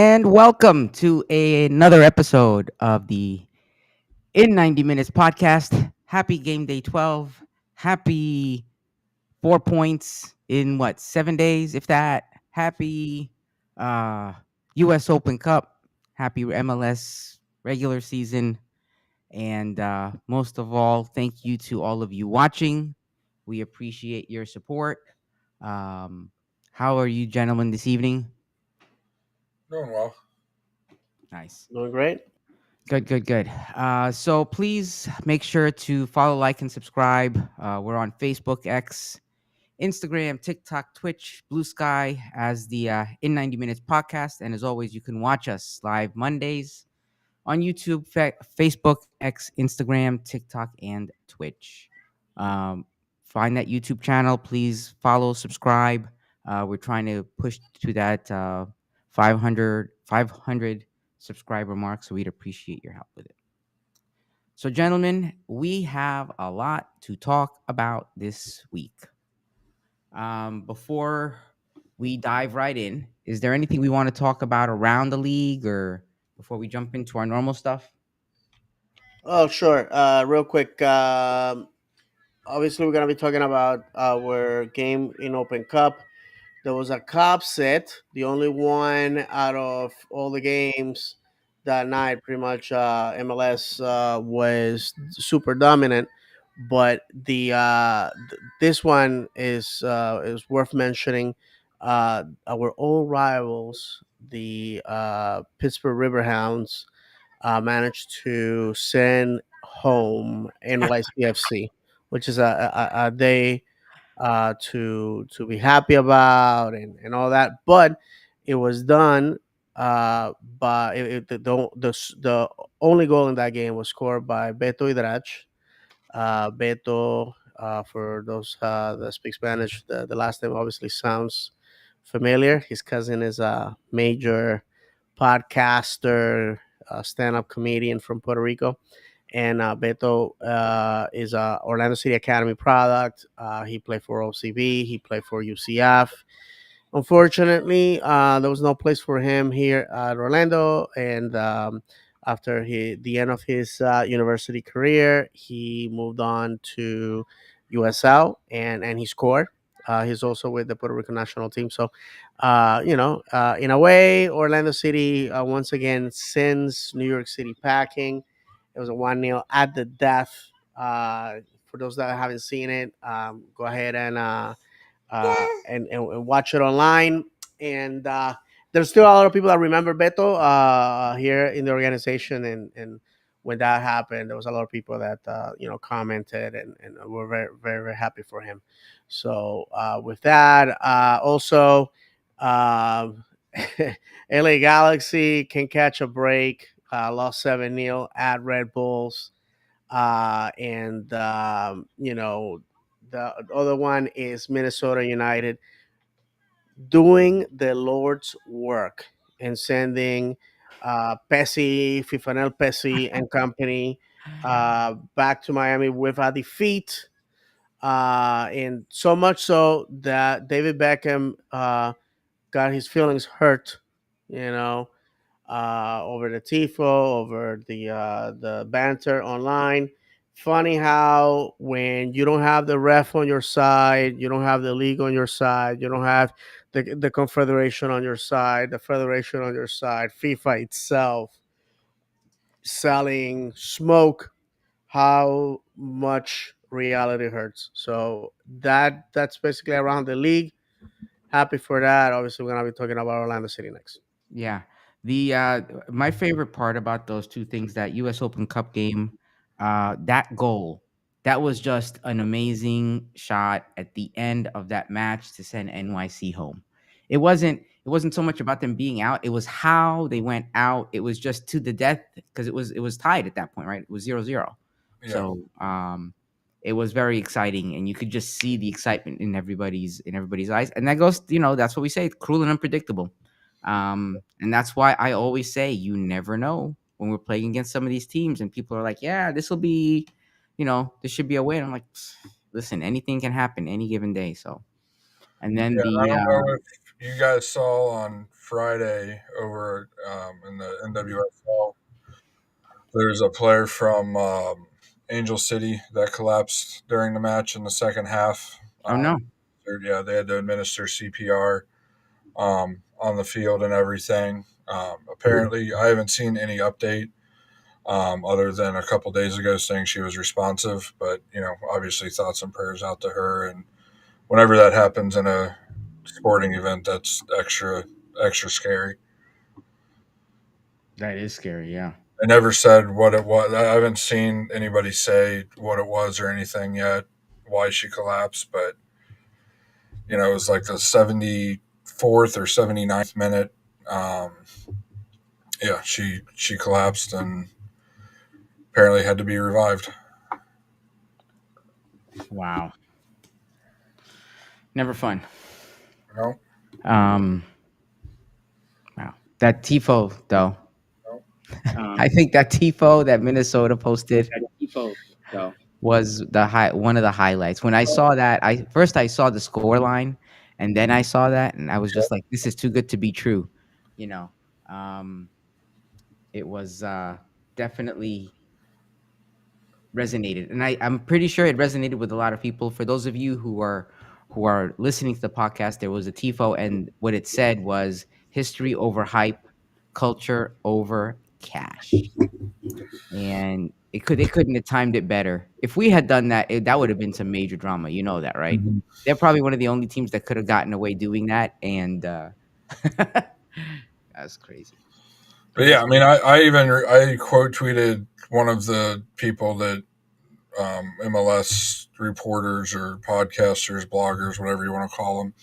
and welcome to another episode of the In 90 Minutes podcast. Happy game day 12. Happy 4 points in what, 7 days, if that. Happy uh, US Open Cup. Happy MLS regular season. And most of all, thank you to all of you watching. We appreciate your support. Um, how are you, gentlemen, this evening? Doing well. Nice. Doing great. Good, good, good. So please make sure to follow, like, and subscribe. We're on Facebook, X, Instagram, TikTok, Twitch, Blue Sky as the In 90 Minutes podcast. And as always, you can watch us live Mondays on YouTube, Facebook, X, Instagram, TikTok, and Twitch. Um, find that YouTube channel. Please follow, subscribe. We're trying to push to that 500 subscriber mark, so we'd appreciate your help with it. So, gentlemen, we have a lot to talk about this week. Before we dive right in, is there anything we want to talk about around the league or before we jump into our normal stuff? Oh, sure. Real quick. Obviously, we're gonna be talking about our game in Open Cup. There was a cup set, the only one out of all the games that night. Pretty much, MLS was super dominant, but this one is worth mentioning. Our old rivals, the Pittsburgh Riverhounds, managed to send home NYCFC, which is a day to be happy about and all that. But it was done by the only goal in that game was scored by Beto Idrach. Beto, for those that speak Spanish, the last name obviously sounds familiar. His cousin is a major podcaster, stand-up comedian from Puerto Rico, and Beto is a Orlando City Academy product. He played for OCB. He played for UCF. Unfortunately, there was no place for him here at Orlando, and after the end of his university career, he moved on to USL, and he scored. He's also with the Puerto Rico national team. So, in a way, Orlando City once again sends New York City packing. It was a 1-0 at the death. For those that haven't seen it, go ahead and watch it online. And there's still a lot of people that remember Beto here in the organization. And when that happened, there was a lot of people that commented and were very, very, very happy for him. So with that, also, um, LA Galaxy can catch a break. Lost 7-0 at Red Bulls. And the other one is Minnesota United doing the Lord's work and sending Pesci, Fifanel Pesci and company back to Miami with a defeat. And so much so that David Beckham got his feelings hurt, you know, over the tifo, over the banter online. Funny how when you don't have the ref on your side, you don't have the league on your side, you don't have the confederation on your side, the federation on your side, FIFA itself selling smoke, how much reality hurts. So that's basically around the league. Happy for that. Obviously, we're gonna be talking about Orlando City next. Yeah. The my favorite part about those two things, that US Open Cup game, that goal, that was just an amazing shot at the end of that match to send NYC home. It wasn't so much about them being out, it was how they went out. It was just to the death because it was tied at that point, right? It was 0-0. Yeah. So it was very exciting, and you could just see the excitement in everybody's eyes. And that goes, that's what we say, cruel and unpredictable. And that's why I always say you never know when we're playing against some of these teams, and people are like, "Yeah, this will be, this should be a win." I'm like, listen, anything can happen any given day. So, and then Yeah, I don't know you guys saw on Friday over in the NWSL, there's a player from Angel City that collapsed during the match in the second half. Oh no. Yeah, they had to administer CPR on the field and everything. Apparently, I haven't seen any update other than a couple days ago saying she was responsive. But obviously, thoughts and prayers out to her. And whenever that happens in a sporting event, that's extra scary. That is scary. Yeah. I never said what it was. I haven't seen anybody say what it was or anything yet, why she collapsed. But it was like the 74th or 79th minute. Um, yeah, she collapsed and apparently had to be revived. Wow. Never fun. You know, Um. Wow. That tifo though. you I think that tifo that Minnesota posted was one of the highlights. When I saw that, I saw the score line, and then I saw that, and I was just like, "This is too good to be true," you know. Um, it was definitely resonated, and I'm pretty sure it resonated with a lot of people. For those of you who are listening to the podcast, there was a tifo, and what it said was history over hype, culture over cash. And they couldn't have timed it better. If we had done that, that would have been some major drama. You know that, right? know. They're probably one of the only teams that could have gotten away doing that, and that's crazy. But That yeah, is I mean, I quote tweeted one of the people that MLS reporters or podcasters, bloggers, whatever you want to call them,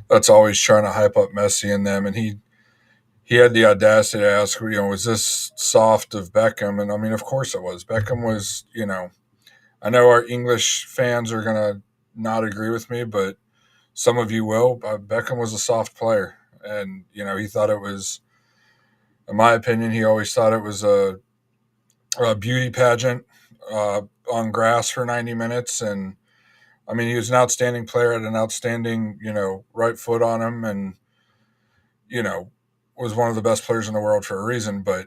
that's always trying to hype up Messi and them, and he had the audacity to ask, was this soft of Beckham? And I mean, of course it was. Beckham was, I know our English fans are gonna not agree with me, but some of you will. Beckham was a soft player, and he thought it was, in my opinion, he always thought it was a beauty pageant on grass for 90 minutes. And I mean, he was an outstanding player, had an outstanding, right foot on him, and you know, was one of the best players in the world for a reason. But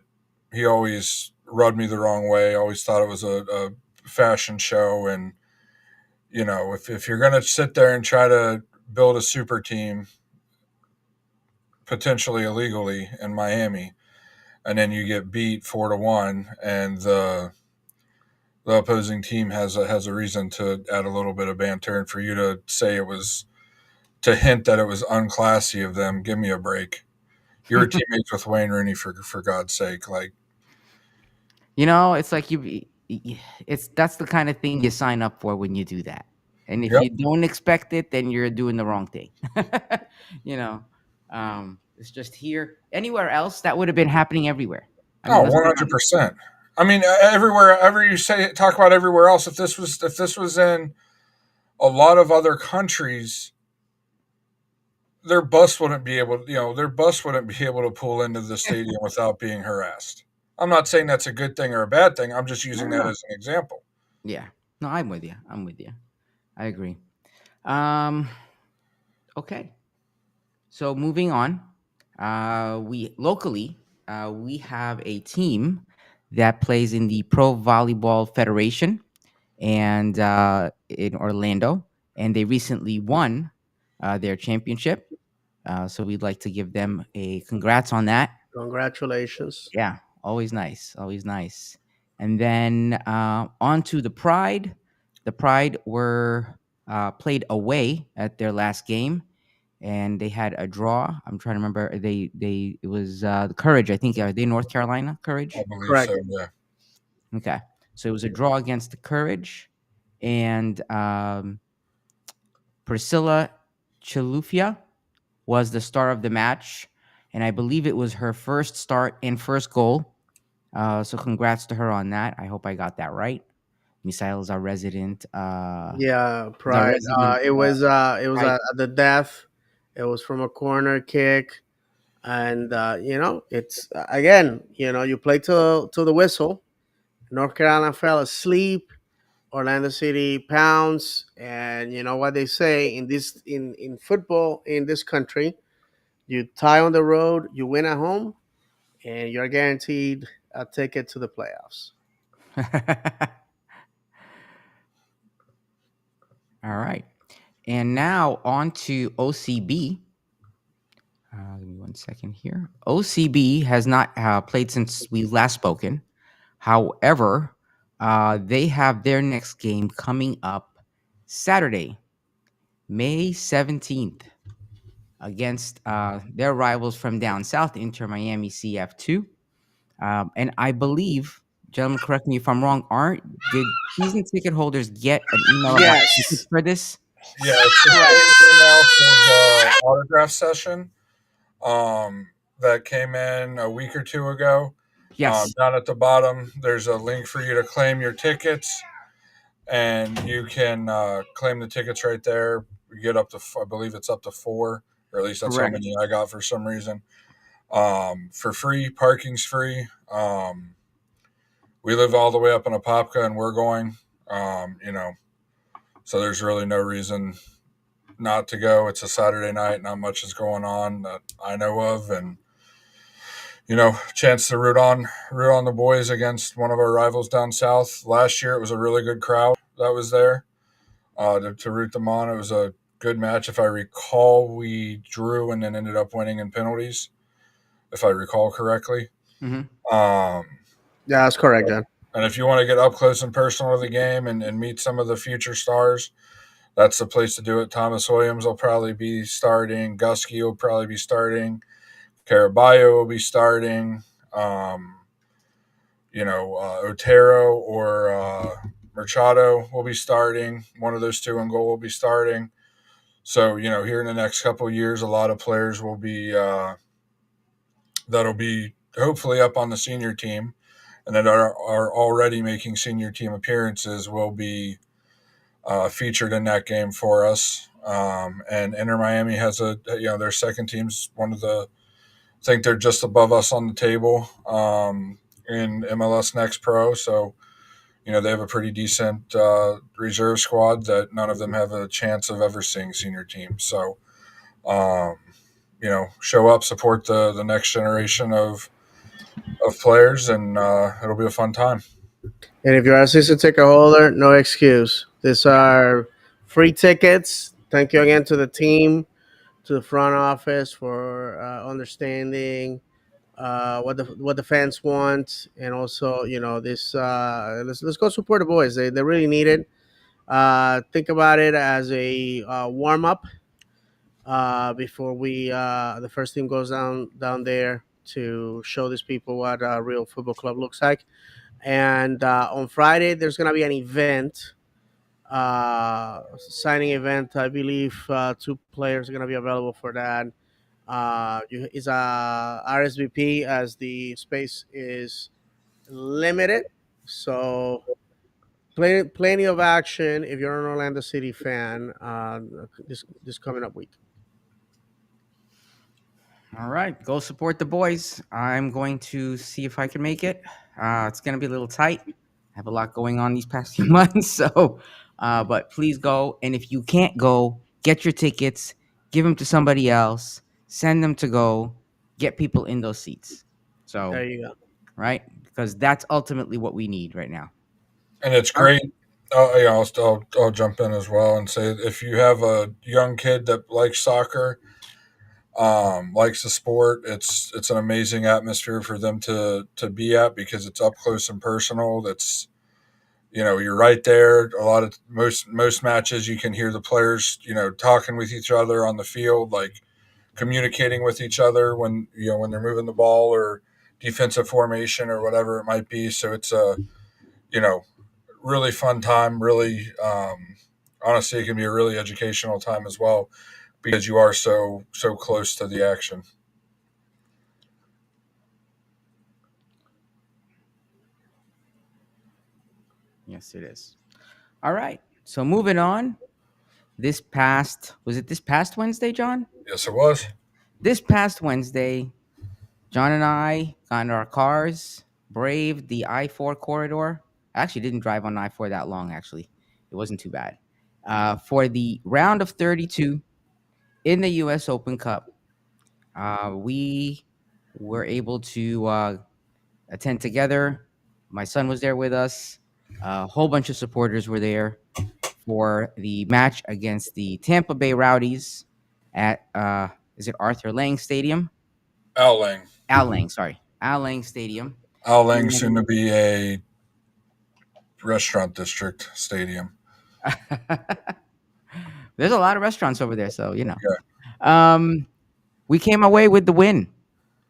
he always rubbed me the wrong way. Always thought it was a fashion show. And if you're going to sit there and try to build a super team, potentially illegally in Miami, and then you get beat 4-1, and the opposing team has a reason to add a little bit of banter, and for you to say it was to hint that it was unclassy of them, give me a break. You were teammates with Wayne Rooney for God's sake, like it's like it's that's the kind of thing you sign up for when you do that. And if yep. you don't expect it, then you're doing the wrong thing. you know, it's just here. Anywhere else, that would have been happening everywhere. I mean, Oh, let's one be hundred honest. percent. I mean, everywhere, ever you talk about everywhere else. If this was in a lot of other countries, their bus wouldn't be able to pull into the stadium without being harassed. I'm not saying that's a good thing or a bad thing. I'm just No, using no, that no. as an example. Yeah. No, I'm with you. I'm with you. I agree. Um, okay. So moving on, we locally we have a team that plays in the Pro Volleyball Federation and in Orlando, and they recently won their championship. So we'd like to give them a congrats on that. Congratulations. Yeah, always nice, always nice. And then on to the Pride. The Pride were played away at their last game, and they had a draw. I'm trying to remember. It was the Courage. I think are they North Carolina I Courage? believe Correct. so. Yeah. Okay, so it was a draw against the Courage, and Priscilla Chilufya was the star of the match, and I believe it was her first start and first goal. So congrats to her on that. I hope I got that right. Misael Yeah, is our Pride. resident It was Pride. at the death. It was from a corner kick, and it's again. You play to the whistle. North Carolina fell asleep. Orlando City pounds, and you know what they say in football in this country. You tie on the road, you win at home, and you're guaranteed a ticket to the playoffs. All right. And now on to OCB. Give me 1 second here. OCB has not played since we last spoken. However, they have their next game coming up Saturday, May 17th, against their rivals from down south, Inter Miami CF2. And I believe, gentlemen, correct me if I'm wrong, did season ticket holders get an email about Yes, tickets for this? Yeah, it's the correct. same email for the autograph session that came in a week or two ago. Yes, Down at the bottom, there's a link for you to claim your tickets, and you can claim the tickets right there. You get up to, I believe it's up to four, or at least that's how correct. many I got for some reason. For free, parking's free. We live all the way up in Apopka, and we're going. You know, so there's really no reason not to go. It's a Saturday night. Not much is going on that I know of, and chance to root on the boys against one of our rivals down south. Last year, it was a really good crowd that was there to root them on. It was a good match. If I recall, we drew and then ended up winning in penalties, if I recall correctly. Hmm. Um, Yeah, that's correct, John. and if you want to get up close and personal with the game and meet some of the future stars, that's the place to do it. Thomas Williams will probably be starting. Gusky will probably be starting. Caraballo will be starting. Um, Otero or Machado will be starting. One of those two in goal will be starting. So, here in the next couple of years, a lot of players will be that'll be hopefully up on the senior team and that are already making senior team appearances will be featured in that game for us. And Inter Miami has their second team's one of the, I think they're just above us on the table in MLS Next Pro. So, they have a pretty decent reserve squad that none of them have a chance of ever seeing senior teams. So, um, show up, support the next generation of players, and it'll be a fun time. And if you're a season ticket holder, no excuse. These are free tickets. Thank you again to the team, to the front office for understanding what the fans want, and also this. Let's go support the boys. They really need it. Think about it as a warm up before we the first team goes down there to show these people what a real football club looks like. And on Friday, there's gonna be an event, signing event. I believe two players are gonna be available for that. It's a RSVP as the space is limited, so plenty of action if you're an Orlando City fan this coming up week. All right, go support the boys. I'm going to see if I can make it. It's going to be a little tight. I have a lot going on these past few months, so but please go. And if you can't go, get your tickets, give them to somebody else, send them to go, get people in those seats. So, There you go. right, because that's ultimately what we need right now. And it's All right. great. I'll jump in as well and say if you have a young kid that likes soccer, likes the sport, it's an amazing atmosphere for them to be at because it's up close and personal. That's you're right there. A lot of most matches you can hear the players talking with each other on the field, like communicating with each other when they're moving the ball or defensive formation or whatever it might be. So it's a you know really fun time. Really, honestly, it can be a really educational time as well because you are so close to the action. Yes, it is. All right. So moving on. Was it this past Wednesday, John? Yes, it was. This past Wednesday, John and I got in our cars, braved the I-4 corridor. I actually didn't drive on I-4 that long, actually. It wasn't too bad. For the round of 32 in the U.S. Open Cup, We were able to attend together. My son was there with us. A whole bunch of supporters were there for the match against the Tampa Bay Rowdies at is it Arthur Lang Stadium? Al Lang. Al Lang, sorry, Al Lang Stadium. Al Lang soon And to be a restaurant district stadium. there's a lot of restaurants over there, so you know. Yeah. Um, we came away with the win.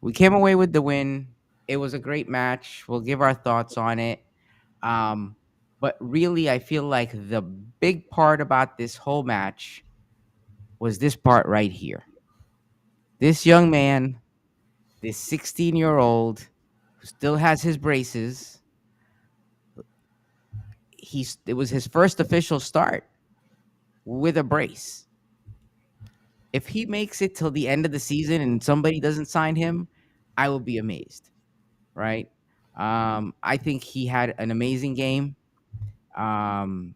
We came away with the win. It was a great match. We'll give our thoughts on it. Um, but really, I feel like the big part about this whole match was this part right here. This young man, this 16-year-old who still has his braces, it was his first official start with a brace. If he makes it till the end of the season and somebody doesn't sign him, I will be amazed, right? I think he had an amazing game. Um,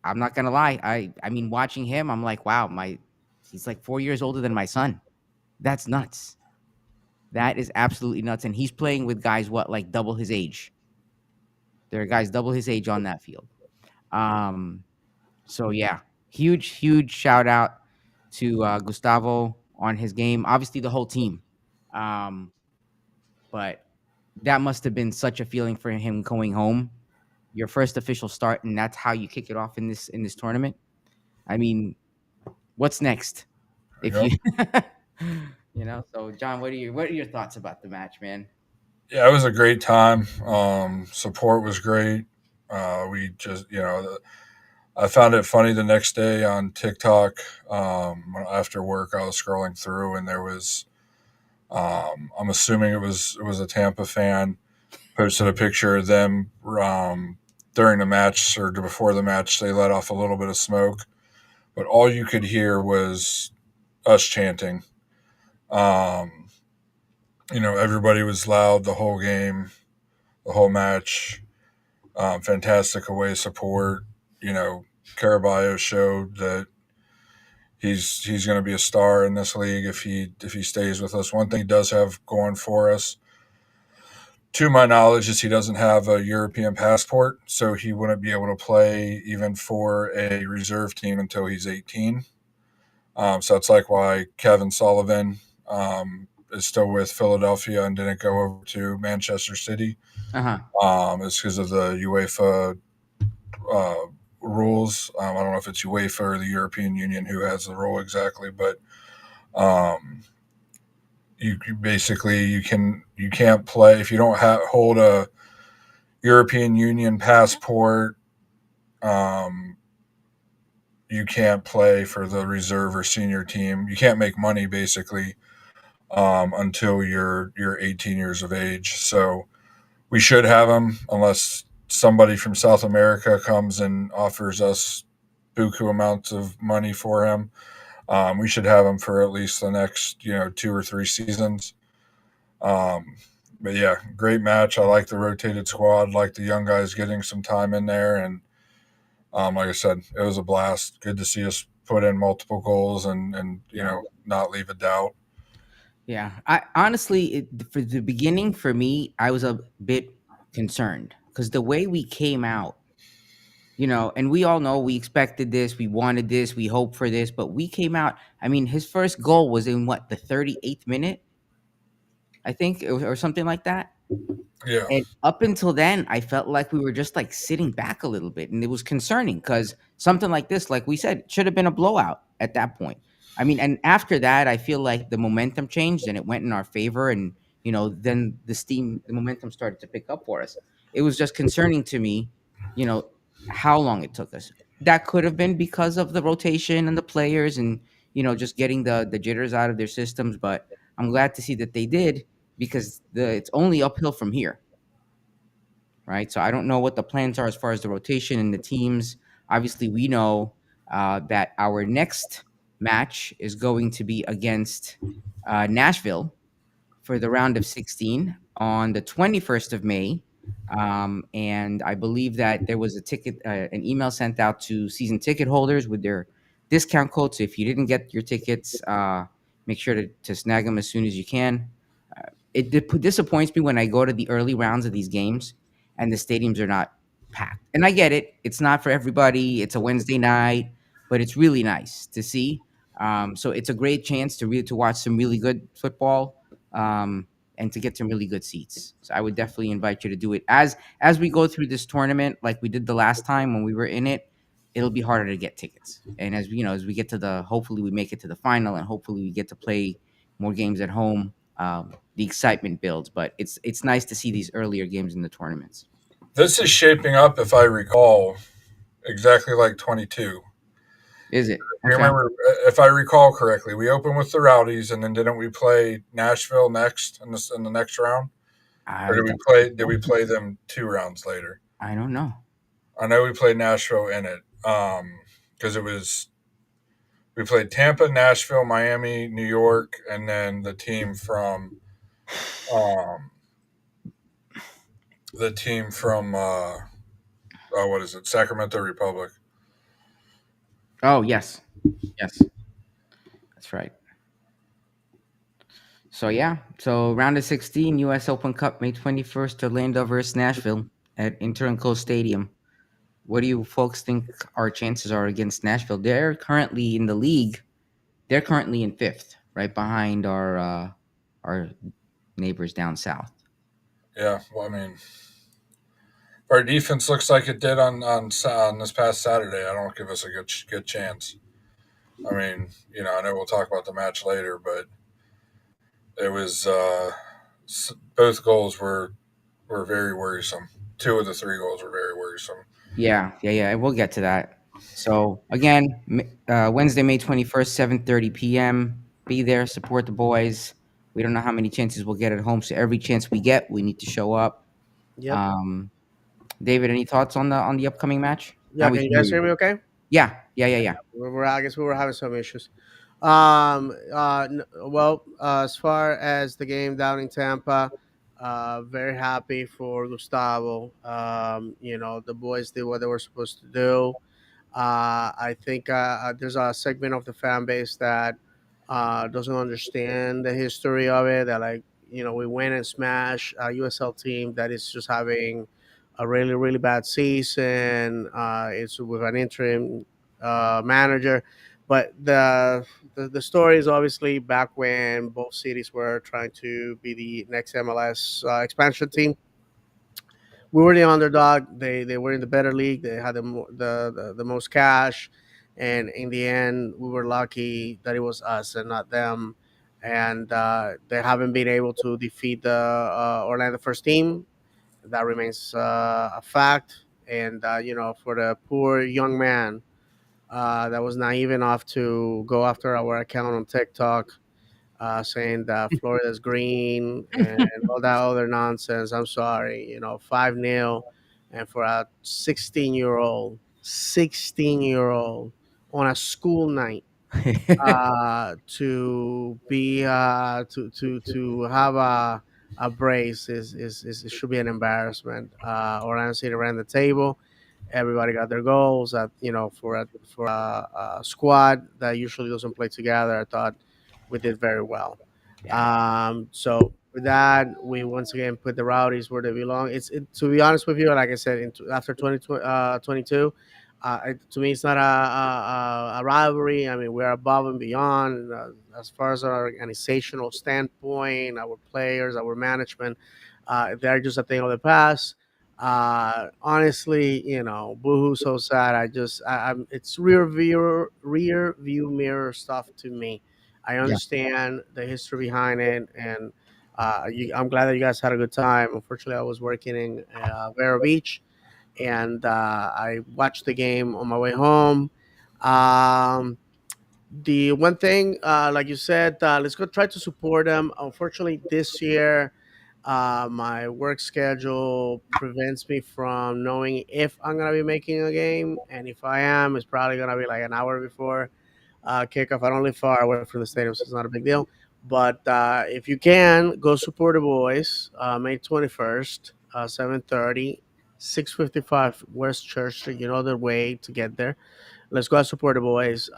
I'm not gonna lie. I mean, watching him, I'm like, wow, he's like 4 years older than my son. That's nuts. That is absolutely nuts. And he's playing with guys what like double his age. There are guys double his age on that field. Um, so yeah, huge shout out to Gustavo on his game. Obviously, the whole team. Um, but that must have been such a feeling for him going home. Your first official start, and that's how you kick it off in this tournament. I mean, what's next? If Yep. you, you know. So, John, what are your thoughts about the match, man? Yeah, it was a great time. Support was great. We just, I found it funny the next day on TikTok. After work, I was scrolling through, and there was, I'm assuming it was a Tampa fan posted a picture of them during the match or before the match. They let off a little bit of smoke, but all you could hear was us chanting. Um, everybody was loud the whole game, the whole match. Fantastic away support. You know, Caraballo showed that he's going to be a star in this league if he stays with us. One thing he does have going for us, to my knowledge, is he doesn't have a European passport, so he wouldn't be able to play even for a reserve team until he's 18. So that's like why Kevin Sullivan is still with Philadelphia and didn't go over to Manchester City. Uh huh. It's because of the UEFA uh, rules. I don't know if it's UEFA or the European Union who has the rule exactly, but um, basically you can't play if you don't hold a European Union passport. Um, you can't play for the reserve or senior team. You can't make money basically until you're 18 years of age. So we should have him unless somebody from South America comes and offers us buku amounts of money for him. We should have him for at least the next 2 or 3 seasons. Um, but yeah, great match. I like the rotated squad, like the young guys getting some time in there, and like I said, it was a blast. Good to see us put in multiple goals and Yeah. not leave a doubt. Yeah. I honestly, for the beginning, for me, I was a bit concerned because the way we came out, and we all know we expected this, we wanted this, we hoped for this, but we came out. I mean, his first goal was in what, the 38th minute, I think, or something like that. Yeah, And up until then, I felt like we were just like sitting back a little bit, and it was concerning because something like this, like we said, should have been a blowout at that point. I mean, and after that, I feel like the momentum changed and it went in our favor, and then the momentum started to pick up for us. It was just concerning to me, you know, how long it took us. That could have been because of the rotation and the players, and just getting the jitters out of their systems. But I'm glad to see that they did because it's only uphill from here, right? So I don't know what the plans are as far as the rotation and the teams. Obviously, we know that our next match is going to be against Nashville for the round of 16 on the 21st of May. And I believe that there was an email sent out to season ticket holders with their discount code. So if you didn't get your tickets, make sure to snag them as soon as you can. It disappoints me when I go to the early rounds of these games and the stadiums are not packed. And I get it; it's not for everybody. It's a Wednesday night, but it's really nice to see. So it's a great chance to watch some really good football, and to get some really good seats. So I would definitely invite you to do it as we go through this tournament, like we did the last time when we were in it. It'll be harder to get tickets, and as you know, as we get to the hopefully we make it to the final, and hopefully we get to play more games at home. The excitement builds, but it's nice to see these earlier games in the tournaments. This is shaping up, if I recall, exactly like 22. Is it You okay? remember, if I recall correctly, we opened with the Rowdies, and then didn't we play Nashville next in the next round, or I don't Did we know. play them 2 rounds later? I don't know. I know we played Nashville in it, because it was we played Tampa, Nashville, Miami, New York, and then um, the team from what is it, Sacramento Republic. Oh yes, yes, that's right. So yeah, so round of 16, U.S. Open Cup, May 21st, Orlando versus Nashville at Interco Stadium. What do you folks think our chances are against Nashville? They're currently in the league. They're currently in fifth, right behind our neighbors down south. Yeah, well, I mean, if our defense looks like it did on this past Saturday, I don't give us a good chance. I mean, I know we'll talk about the match later, but it was both goals were very worrisome. Two of the three goals were very worrisome. Yeah, yeah, yeah. We'll get to that. So again, Wednesday, May 21st, 7:30 p.m. Be there, support the boys. We don't know how many chances we'll get at home, so every chance we get, we need to show up. Yep. Um, David, any thoughts on the upcoming match? Now Yeah. we Can you can hear guys you. hear me? Okay. Yeah, yeah, yeah, yeah. I guess we were having some issues. Well, as far as the game down in Tampa, very happy for Gustavo. The boys did what they were supposed to do. I think there's a segment of the fan base that doesn't understand the history of it. That, like, we went and smashed a USL team that is just having a really really bad season. It's with an interim manager, but the story is obviously back when both cities were trying to be the next MLS expansion team. We were the underdog. They were in the better league. They had the most cash, and in the end, we were lucky that it was us and not them. And they haven't been able to defeat the Orlando first team. That remains a fact. And for the poor young man that was naive enough to go after our account on TikTok, saying that Florida's green and all that other nonsense. I'm sorry, 5-0, and for a 16-year old on a school night to have a brace is it should be an embarrassment. Orlando City ran the table. Everybody got their goals. For a squad that usually doesn't play together, I thought we did very well. Yeah, So with that, we once again put the Rowdies where they belong. To be honest with you, like I said, after 2022, to me, it's not a rivalry. I mean, we're above and beyond as far as our organizational standpoint, our players, our management. They're just a thing of the past. Honestly, boohoo, so sad. It's rear view mirror stuff to me. I yeah, understand the history behind it, and I'm glad that you guys had a good time. Unfortunately, I was working in Vero Beach, and I watched the game on my way home. Um, the one thing, like you said, let's go try to support them. Unfortunately, this year, my work schedule prevents me from knowing if I'm gonna be making a game, and if I am, it's probably gonna be like an hour before kickoff. I don't live far away from the stadium, so it's not a big deal. But if you can, go support the boys. May 21st, 7:30, 655 West Church Street. You know the way to get there. Let's go out support the boys.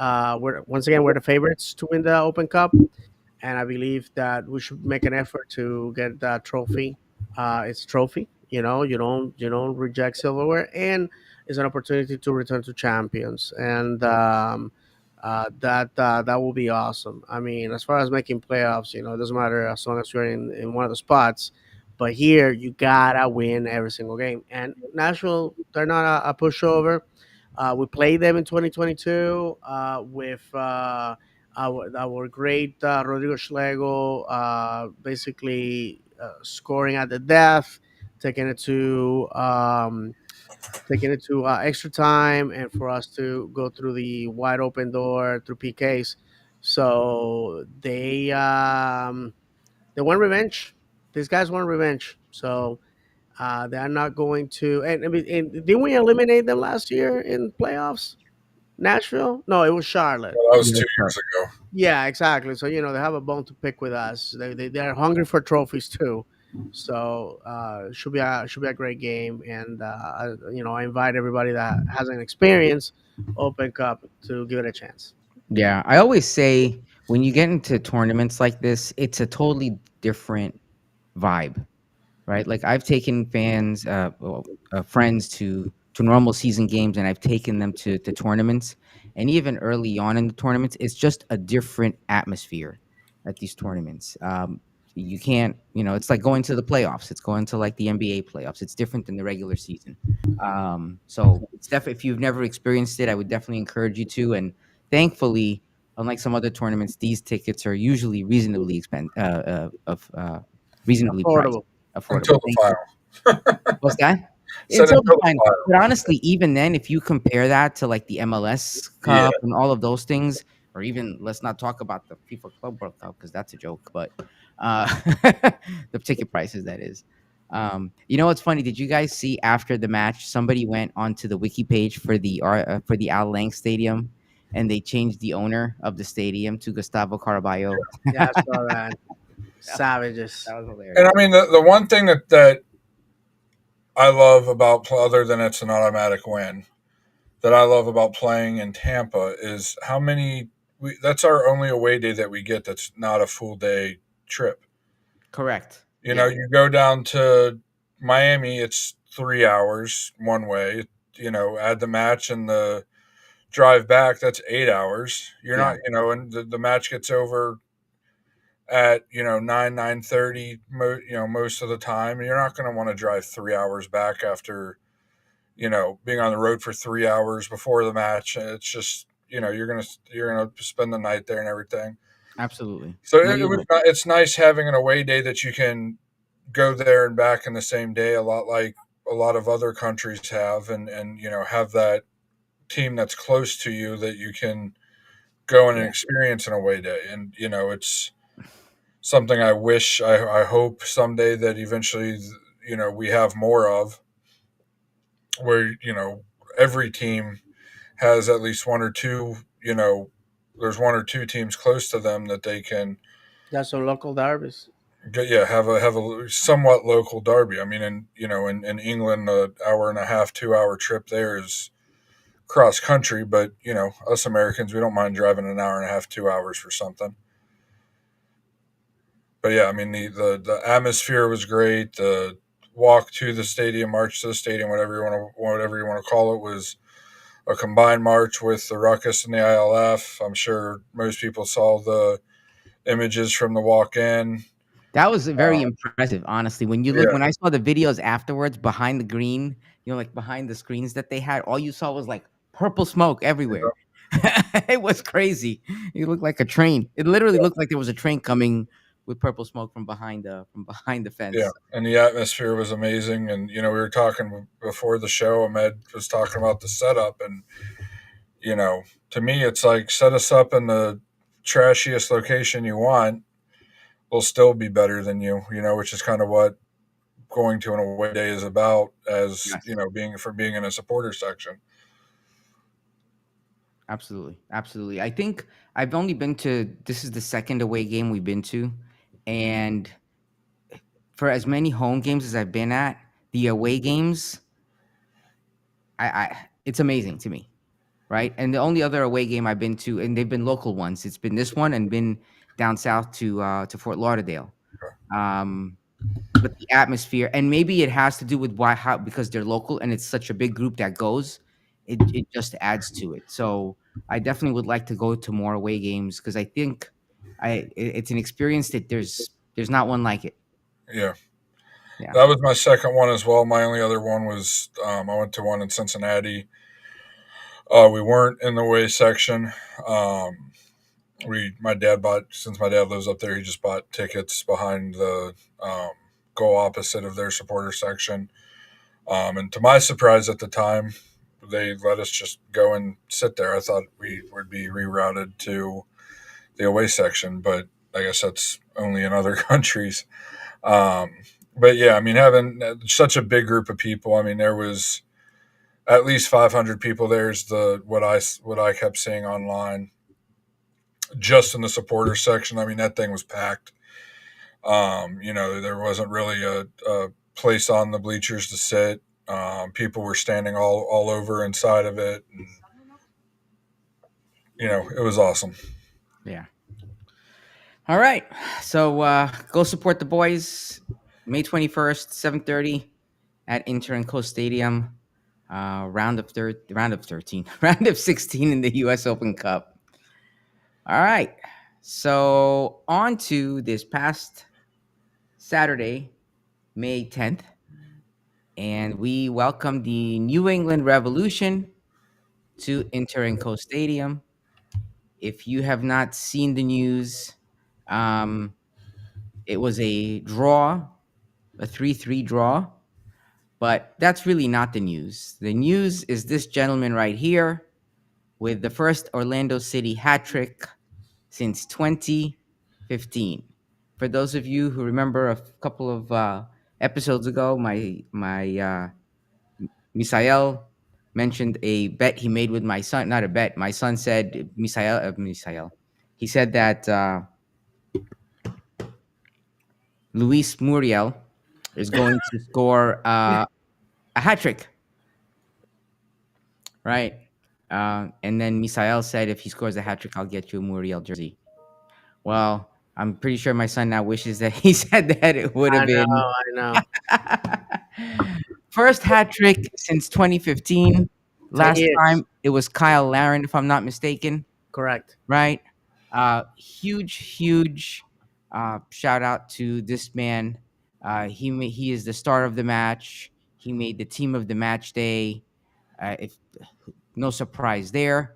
Once again, we're the favorites to win the Open Cup. and I believe that we should make an effort to get that trophy. It's a trophy. You don't reject silverware, and it's an opportunity to return to champions, and that will be awesome. I mean, as far as making playoffs, it doesn't matter as long as you're in one of the spots. But here, you gotta win every single game. And Nashville, they're not a pushover. We played them in 2022 with our great Rodrigo Schlegel, basically scoring at the death, taking it to extra time, and for us to go through the wide open door through PKs. So they want revenge. These guys want revenge. So they're not going to. And, I mean, and didn't we eliminate them last year in playoffs? Nashville? No, it was Charlotte. Well, that was Yeah, 2 years ago. Yeah, exactly. So they have a bone to pick with us. They're hungry for trophies too. So should be a great game, and I invite everybody that has an experience Open Cup to give it a chance. yeah. I always say when you get into tournaments like this, it's a totally different vibe, right? Like I've taken fans, friends to normal season games, and I've taken them to tournaments. And even early on in the tournaments, it's just a different atmosphere at these tournaments. You can't, it's like going to the playoffs. It's going to like the NBA playoffs. It's different than the regular season. So it's definitely, if you've never experienced it, I would definitely encourage you to. And thankfully, unlike some other tournaments, these tickets are usually reasonably priced, Affordable. affordable. Until the Thank you. final. What's that? Said Until the until the final. final. But honestly, even then, if you compare that to like the MLS Yeah. Cup and all of those things, or even let's not talk about the FIFA Club World Cup because that's a joke. But uh, the ticket prices, that is. What's funny? Did you guys see after the match somebody went onto the wiki page for the Al Lang Stadium, and they changed the owner of the stadium to Gustavo Caraballo? Yeah, I saw that. Savages. That was And I hilarious. mean, the one thing that I love about other than it's an automatic win that I love about playing in Tampa is how many that's our only away day that we get that's not a full day trip. Correct. Yeah. You go down to Miami, it's 3 hours one way. Add the match and the drive back, that's 8 hours. You're Yeah. not, and the match gets over at 9:30 most of the time, and you're not going to want to drive 3 hours back after being on the road for 3 hours before the match. It's just you're gonna spend the night there and everything. Absolutely. So No, it you're was right. it's nice having an away day that you can go there and back in the same day, a lot like a lot of other countries have, and have that team that's close to you that you can go in and Yeah. experience an away day. And it's something I hope someday that eventually we have more of, where every team has at least one or two, there's one or two teams close to them that they can That's some local derbies. yeah, have a somewhat local derby. I mean, in England, an hour and a half, 2 hour trip there is cross country, but us Americans, we don't mind driving an hour and a half, 2 hours for something. But yeah, I mean the atmosphere was great. The walk to the stadium, march to the stadium, whatever you want to call it, was a combined march with the Ruckus and the ILF. I'm sure most people saw the images from the walk in. That was very impressive, honestly. Yeah, When I saw the videos afterwards behind the green, like behind the screens that they had, all you saw was like purple smoke everywhere. It was crazy. It looked like a train. It literally looked like there was a train coming with purple smoke from behind the yeah, fence. and the atmosphere was amazing. And we were talking before the show. Ahmed was talking about the setup, and you know, to me, it's like set us up in the trashiest location you want. We'll still be better than you. Which is kind of what going to an away day is about. As Yes. being in a supporter section. Absolutely. Absolutely. I think I've only been to this is the second away game we've been to, and for as many home games as I've been at, the away games, I it's amazing to me, right? And the only other away game I've been to, and they've been local ones, it's been this one and been down south to Fort Lauderdale. Um, but the atmosphere, and maybe it has to do with why how because they're local and it's such a big group that goes, it just adds to it. So I definitely would like to go to more away games because I think it's an experience that there's not one like it. Yeah. Yeah. That was my second one as well. My only other one was I went to one in Cincinnati. We weren't in the way section. Um, my dad bought, since my dad lives up there, he just bought tickets behind the um, go opposite of their supporter section. And to my surprise at the time, they let us just go and sit there. I thought we would be rerouted to the away section, but I guess that's only in other countries. Um, but yeah, I mean, having such a big group of people, I mean, there was at least 500 people. There's the what I kept seeing online, just in the supporters section. I mean, that thing was packed. There wasn't really a place on the bleachers to sit. People were standing all over inside of it. And, it was awesome. Yeah. All right. So go support the boys May 21st, 7:30 at Inter and Coast Stadium. Round of 13, round of 16 in the US Open Cup. All right. So on to this past Saturday, May 10th, and we welcome the New England Revolution to Inter and Coast Stadium. If you have not seen the news, um, it was a draw, a 3-3 draw, but that's really not the news. The news is this gentleman right here with the first Orlando City hat trick since 2015. For those of you who remember a couple of episodes ago, my Misael mentioned a bet he made with my son. Not a bet. My son said Misael. He said that Luis Muriel is going to score a hat trick, right? And then Misael said, if he scores a hat trick, I'll get you a Muriel jersey. Well, I'm pretty sure my son now wishes that he said that it would have I know, been I know. first hat trick since 2015. 10 Last years. time it was Kyle Laren, if I'm not mistaken, Correct. right? Huge shout out to this man. He is the star of the match. He made the team of the match day. If no surprise there.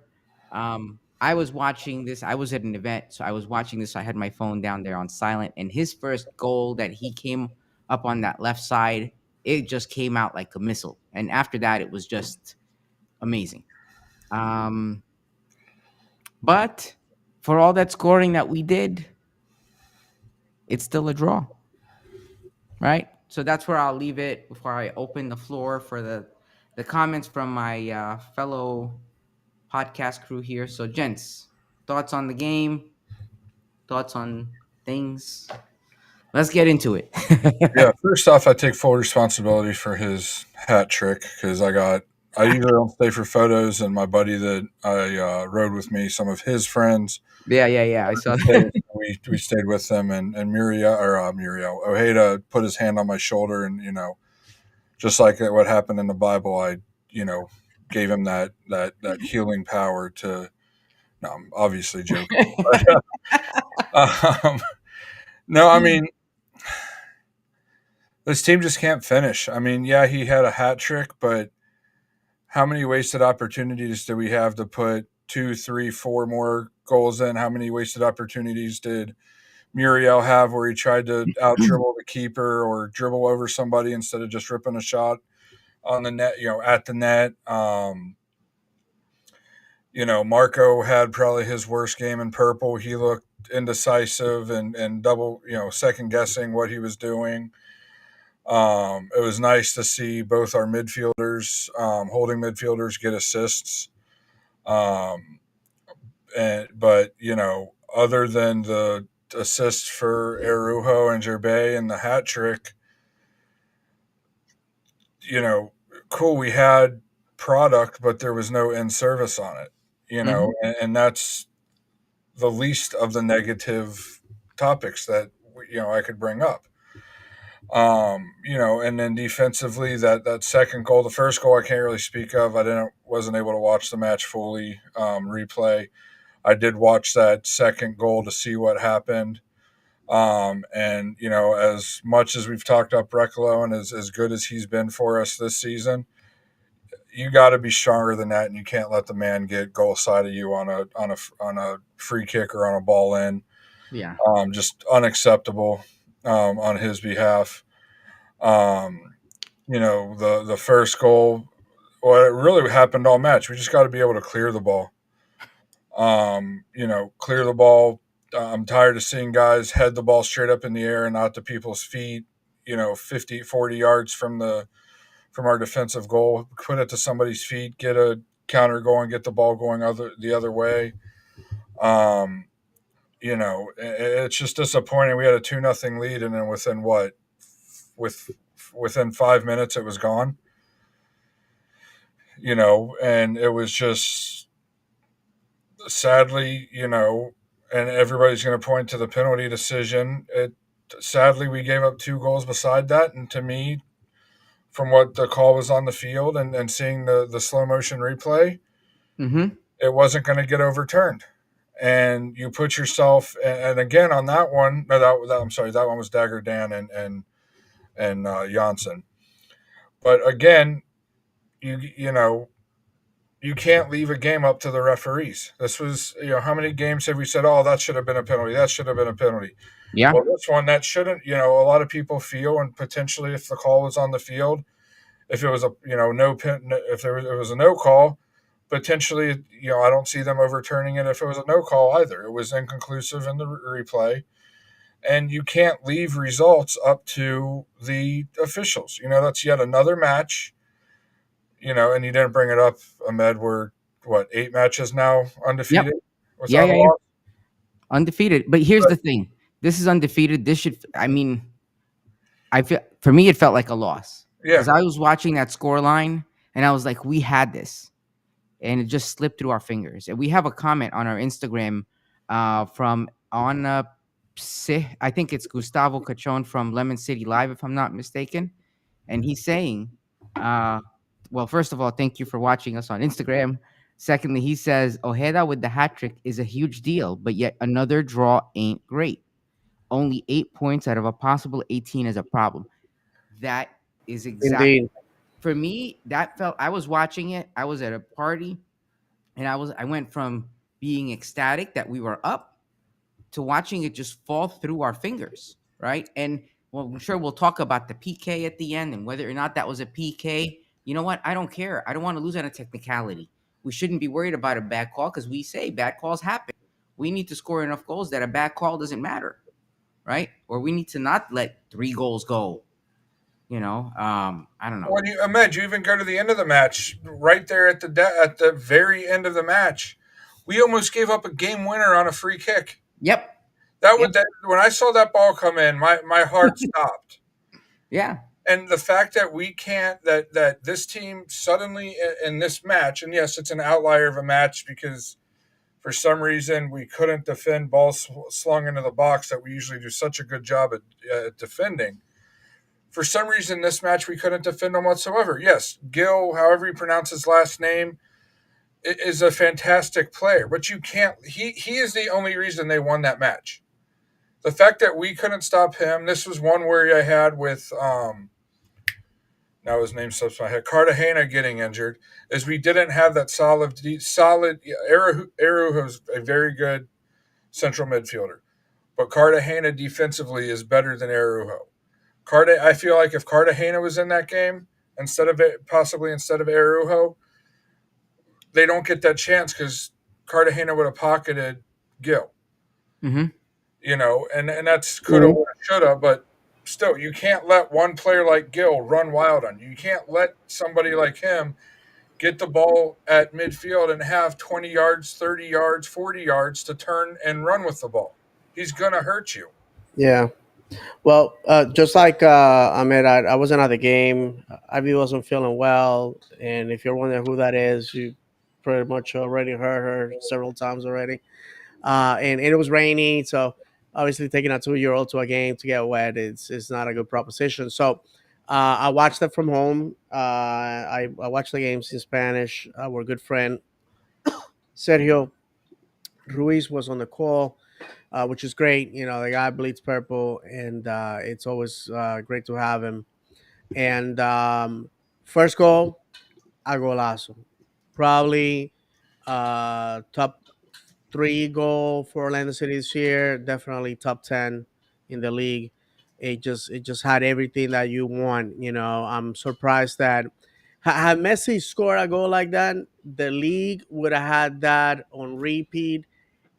I was watching this. I was at an event, so I was watching this. I had my phone down there on silent, and his first goal that he came up on that left side, it just came out like a missile. And after that, it was just amazing. Um, but for all that scoring that we did, it's still a draw, right? So that's where I'll leave it before I open the floor for the comments from my fellow podcast crew here. So, gents, thoughts on the game, thoughts on things. Let's get into it. Yeah, first off, I take full responsibility for his hat trick because I usually don't stay for photos, and my buddy that I rode with me, some of his friends, Yeah. I saw stayed, that. we stayed with them, and Muriel Ojeda put his hand on my shoulder, and just like what happened in the Bible, I gave him that healing power to. No, I'm obviously joking. um, no, I mean, this team just can't finish. I mean, yeah, he had a hat trick, but how many wasted opportunities do we have to put two, three, four more goals in? How many wasted opportunities did Muriel have where he tried to out dribble the keeper or dribble over somebody instead of just ripping a shot on the net, at the net? Marco had probably his worst game in purple. He looked indecisive and double, second guessing what he was doing. It was nice to see both our midfielders, holding midfielders, get assists. Um, but other than the assist for Arujo and Gerbe and the hat trick, cool. We had product, but there was no in service on it. Mhm. And that's the least of the negative topics that I could bring up. And then defensively, that second goal, the first goal, I can't really speak of. I didn't wasn't able to watch the match fully, replay. I did watch that second goal to see what happened. And as much as we've talked up Brekalo and as good as he's been for us this season, you got to be stronger than that, and you can't let the man get goal side of you on a free kick or on a ball in. Yeah. Just unacceptable on his behalf. Um, the first goal, well, it really happened all match. We just got to be able to clear the ball. Clear the ball. I'm tired of seeing guys head the ball straight up in the air and not to people's feet, 50, 40 yards from our defensive goal. Put it to somebody's feet, get a counter going, get the ball going the other way. Um, it's just disappointing. We had a 2-0 lead, and then with within 5 minutes, it was gone. And it was just sadly, and everybody's going to point to the penalty decision. Sadly, we gave up 2 goals beside that, and to me, from what the call was on the field and seeing the slow motion replay, Mm-hmm. it wasn't going to get overturned. And you put yourself, and again on that one, no, I'm sorry, that one was Dagger Dan and Janssen. But again, you can't leave a game up to the referees. This was, how many games have we said, oh, that should have been a penalty, that should have been a penalty. Yeah. Well, this one that shouldn't. A lot of people feel, and potentially if the call was on the field, if it was a no pin, if it was a no call, potentially I don't see them overturning it if it was a no call either. It was inconclusive in the replay, and you can't leave results up to the officials. That's yet another match. And you didn't bring it up, Ahmed. We're what, 8 matches now Yep. undefeated Yeah. without a Yeah. Yeah. loss. Undefeated. But here's the thing. This is undefeated. This should. I mean, I feel for me it felt like a loss because Yeah, I was watching that score line and I was like, we had this, and it just slipped through our fingers. And we have a comment on our Instagram from on I think it's Gustavo Cachon from Lemon City Live, if I'm not mistaken, and he's saying, uh, well, first of all, thank you for watching us on Instagram. Secondly, he says Ojeda with the hat trick is a huge deal, but yet another draw ain't great. Only 8 points out of a possible 18 is a problem. That is exact Indeed. for me. That felt. I was watching it. I was at a party, and I went from being ecstatic that we were up to watching it just fall through our fingers, right? And well, I'm sure we'll talk about the PK at the end and whether or not that was a PK. You know what? I don't care. I don't want to lose on a technicality. We shouldn't be worried about a bad call because we say bad calls happen. We need to score enough goals that a bad call doesn't matter, right? Or we need to not let 3 goals go. I don't know. when you Ahmed, you even go to the end of the match, right there at at the very end of the match, we almost gave up a game winner on a free kick. Yep. That Yep. would that when I saw that ball come in, my heart stopped. Yeah. And the fact that we can't that this team suddenly in this match, and yes, it's an outlier of a match because for some reason we couldn't defend balls slung into the box that we usually do such a good job at defending. For some reason, this match we couldn't defend them whatsoever. Yes, Gil, however you pronounce his last name, is a fantastic player, but you can't. He is the only reason they won that match. The fact that we couldn't stop him. This was one worry I had with now his name slips my head. Cartagena getting injured is we didn't have that solid. Araujo's a very good central midfielder, but Cartagena defensively is better than Araujo. I feel like if Cartagena was in that game instead of Araujo, they don't get that chance because Cartagena would have pocketed Gil. Mm-hmm. And that's coulda, Mhm. woulda, shoulda, but still, you can't let one player like Gil run wild on you. You can't let somebody like him get the ball at midfield and have 20 yards, 30 yards, 40 yards to turn and run with the ball. He's gonna hurt you. Yeah. Well, just like Ahmed, I wasn't at the game. Ivy wasn't feeling well, and if you're wondering who that is, you pretty much already heard her several times already. And it was raining, so Obviously, taking a 2-year old to a game to get wet is not a good proposition. So I watched it from home. I watched the games in Spanish. Our good friend Sergio Ruiz was on the call, which is great. You know, the guy bleeds purple, and it's always great to have him. And first goal, a golazo. Probably top three goal for Orlando City this year. Definitely top 10 in the league. It just had everything that you want. You know, I'm surprised that had Messi scored a goal like that, the league would have had that on repeat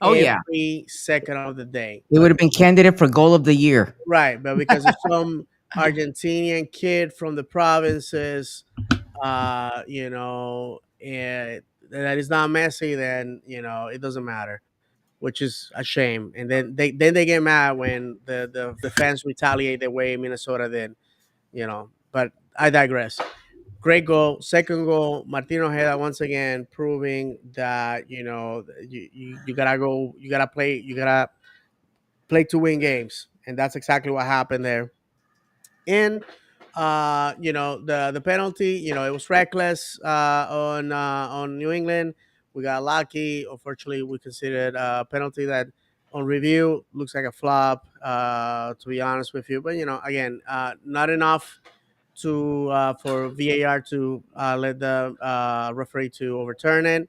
Oh yeah, every second of the day. it would But have been candidate for goal of the year. right, but because of some Argentinian kid from the provinces, that is not Messi, then it doesn't matter, which is a shame. And then they get mad when the fans retaliate the way Minnesota did. But I digress. Great goal, second goal. Martino Ojeda once again proving that you gotta go, you gotta play to win games, and that's exactly what happened there. And the penalty, it was reckless on New England. We got lucky. Unfortunately, we considered a penalty that on review looks like a flop, to be honest with you. But again, not enough to for VAR to let the referee to overturn it.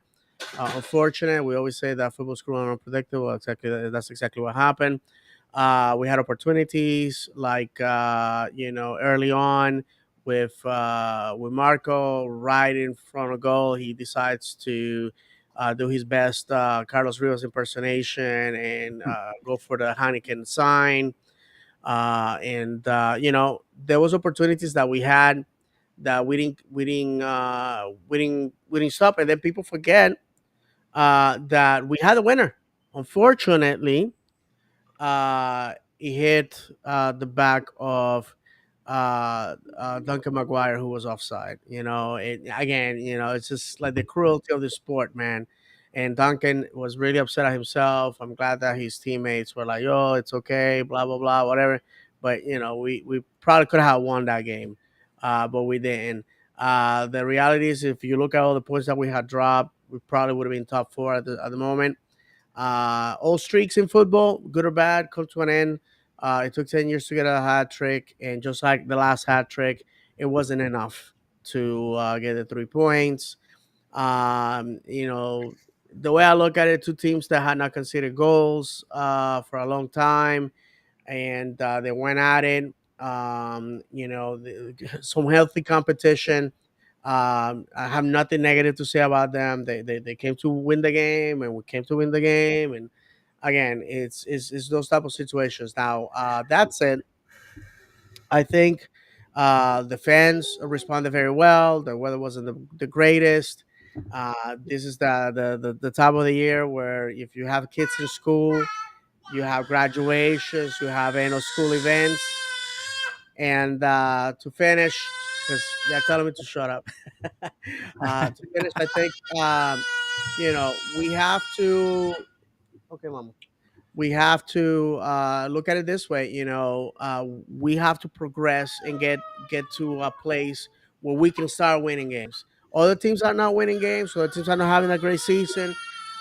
Unfortunate. We always say that football's cruel and unpredictable. Exactly, that's exactly what happened. We had opportunities like early on with Marco right in front of goal. He decides to do his best Carlos Rios impersonation and go for the Heineken sign. And there was opportunities that we had that we didn't stop, and then people forget that we had a winner. Unfortunately, he hit the back of Duncan McGuire, who was offside. Again, it's just like the cruelty of the sport, man. And Duncan was really upset at himself. I'm glad that his teammates were like, "Oh, it's okay," blah blah blah, whatever. But we probably could have won that game, but we didn't. The reality is, if you look at all the points that we had dropped, we probably would have been top four at the moment. All streaks in football, good or bad, come to an end. It took 10 years to get a hat trick, and just like the last hat trick, it wasn't enough to get the 3 points. The way I look at it, two teams that had not conceded goals for a long time, and they went at it. Some healthy competition. I have nothing negative to say about them. They came to win the game, and we came to win the game. And again, it's those type of situations. Now, that said, I think the fans responded very well. The weather wasn't the greatest. This is the time of the year where if you have kids in school, you have graduations, you have annual school events, and to finish, because they're telling me to shut up. To finish, I think we have to. Okay, mom. We have to look at it this way. We have to progress and get to a place where we can start winning games. Other teams are not winning games. Other teams are not having a great season.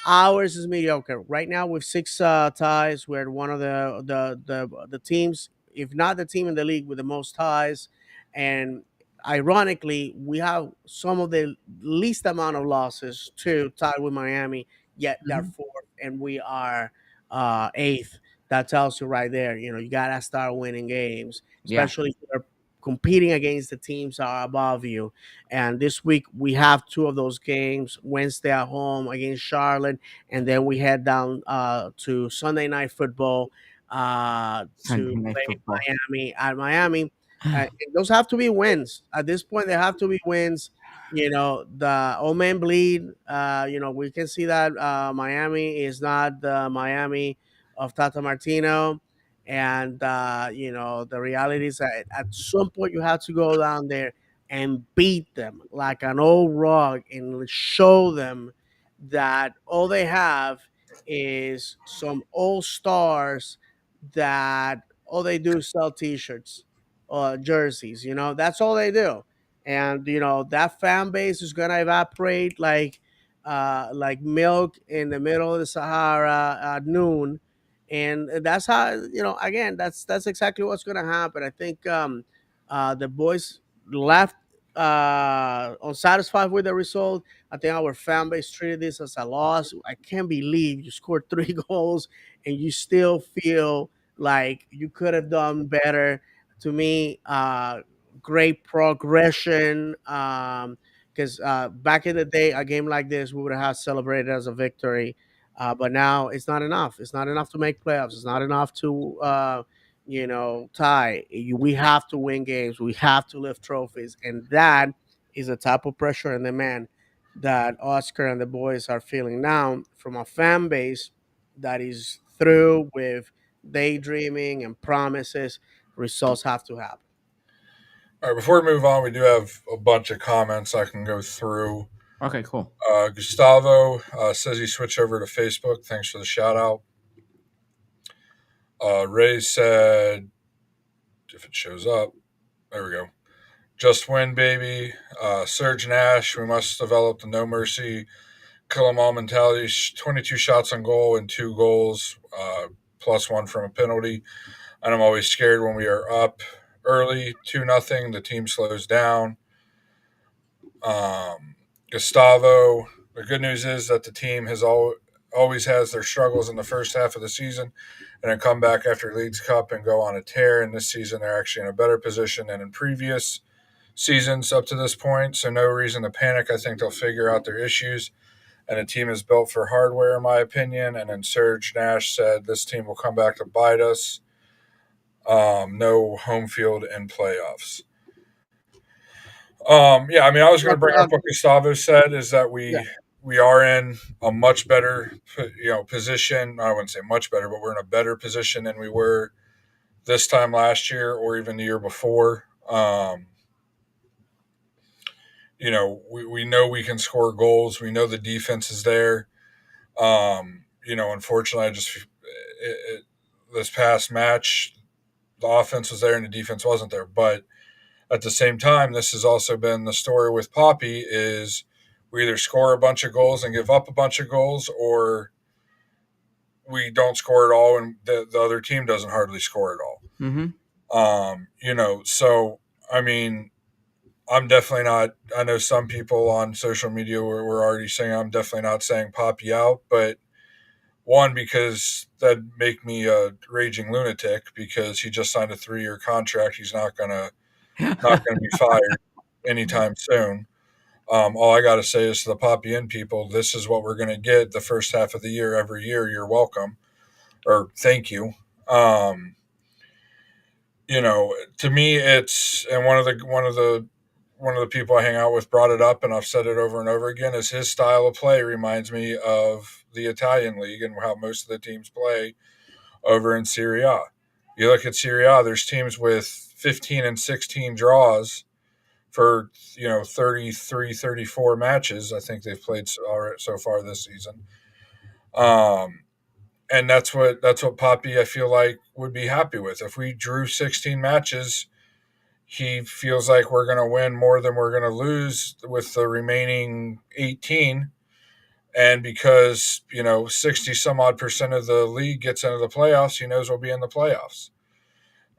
Ours is mediocre right now with six ties. We're one of the teams, if not the team in the league with the most ties, and ironically, we have some of the least amount of losses too, tied with Miami. Yet they're Mhm. fourth, and we are eighth. That tells you right there. You gotta start winning games, Yeah, especially if you're competing against the teams that are above you. And this week we have two of those games. Wednesday at home against Charlotte, and then we head down to Sunday night football Sunday to night play football. Miami at Miami. And those have to be wins. At this point, they have to be wins. The old man bleed. We can see that Miami is not the Miami of Tata Martino. And, the reality is that at some point you have to go down there and beat them like an old rug and show them that all they have is some old stars that all they do is sell T-shirts or jerseys. That's all they do, and that fan base is gonna evaporate like milk in the middle of the Sahara at noon, and that's how again that's exactly what's gonna happen. I think the boys left unsatisfied with the result. I think our fan base treated this as a loss. I can't believe you scored 3 goals and you still feel like you could have done better. To me, great progression. Because back in the day, a game like this, we would have celebrated as a victory. But now it's not enough. It's not enough to make playoffs. It's not enough to, tie. We have to win games. We have to lift trophies. And that is the type of pressure and demand that Oscar and the boys are feeling now from a fan base that is through with daydreaming and promises. Results have to happen. All right, before we move on, we do have a bunch of comments I can go through. Okay, cool. Gustavo says he switched over to Facebook. Thanks for the shout out. Ray said, if it shows up, there we go. Just win, baby. Serge Nash, we must develop the no mercy, kill 'em all mentality. 22 shots on goal and 2 goals, plus one from a penalty. And I'm always scared when we are up early, 2-0. The team slows down. Gustavo, the good news is that the team always has their struggles in the first half of the season and then come back after Leagues Cup and go on a tear. And this season, they're actually in a better position than in previous seasons up to this point. So no reason to panic. I think they'll figure out their issues. And the team is built for hardware, in my opinion. And then Serge Nash said this team will come back to bite us. No home field in playoffs. Yeah, I mean, I was going to bring up what Gustavo said is that Yeah. we are in a much better position. I wouldn't say much better, but we're in a better position than we were this time last year or even the year before. We know we can score goals. We know the defense is there. Unfortunately, this past match, the offense was there and the defense wasn't there. But at the same time, this has also been the story with Poppy is we either score a bunch of goals and give up a bunch of goals, or we don't score at all and the other team doesn't hardly score at all. So I mean, I'm definitely not. I know some people on social media were already saying I'm definitely not saying Poppy out, but one, because that'd make me a raging lunatic because he just signed a 3-year contract. He's not gonna be fired anytime soon. All I got to say is to the Poppy Inn people, this is what we're going to get the first half of the year every year. You're welcome, or thank you. To me, it's and one of the people I hang out with brought it up, and I've said it over and over again. Is his style of play reminds me of the Italian league and how most of the teams play over in Serie A. You look at Serie A, there's teams with 15 and 16 draws for 33 34 matches I think they've played so far this season. And that's what Poppy I feel like would be happy with. If we drew 16 matches, he feels like we're going to win more than we're going to lose with the remaining 18. And because 60 some odd percent of the league gets into the playoffs, he knows we'll be in the playoffs.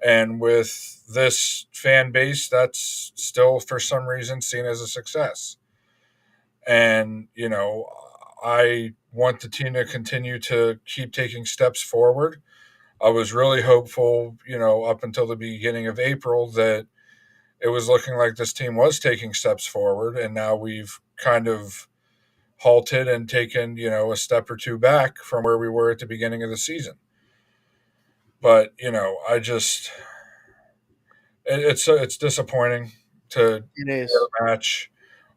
And with this fan base, that's still for some reason seen as a success. And, I want the team to continue to keep taking steps forward. I was really hopeful, up until the beginning of April that it was looking like this team was taking steps forward. And now we've kind of halted and taken, a step or two back from where we were at the beginning of the season. But, I just it's disappointing to It is. match,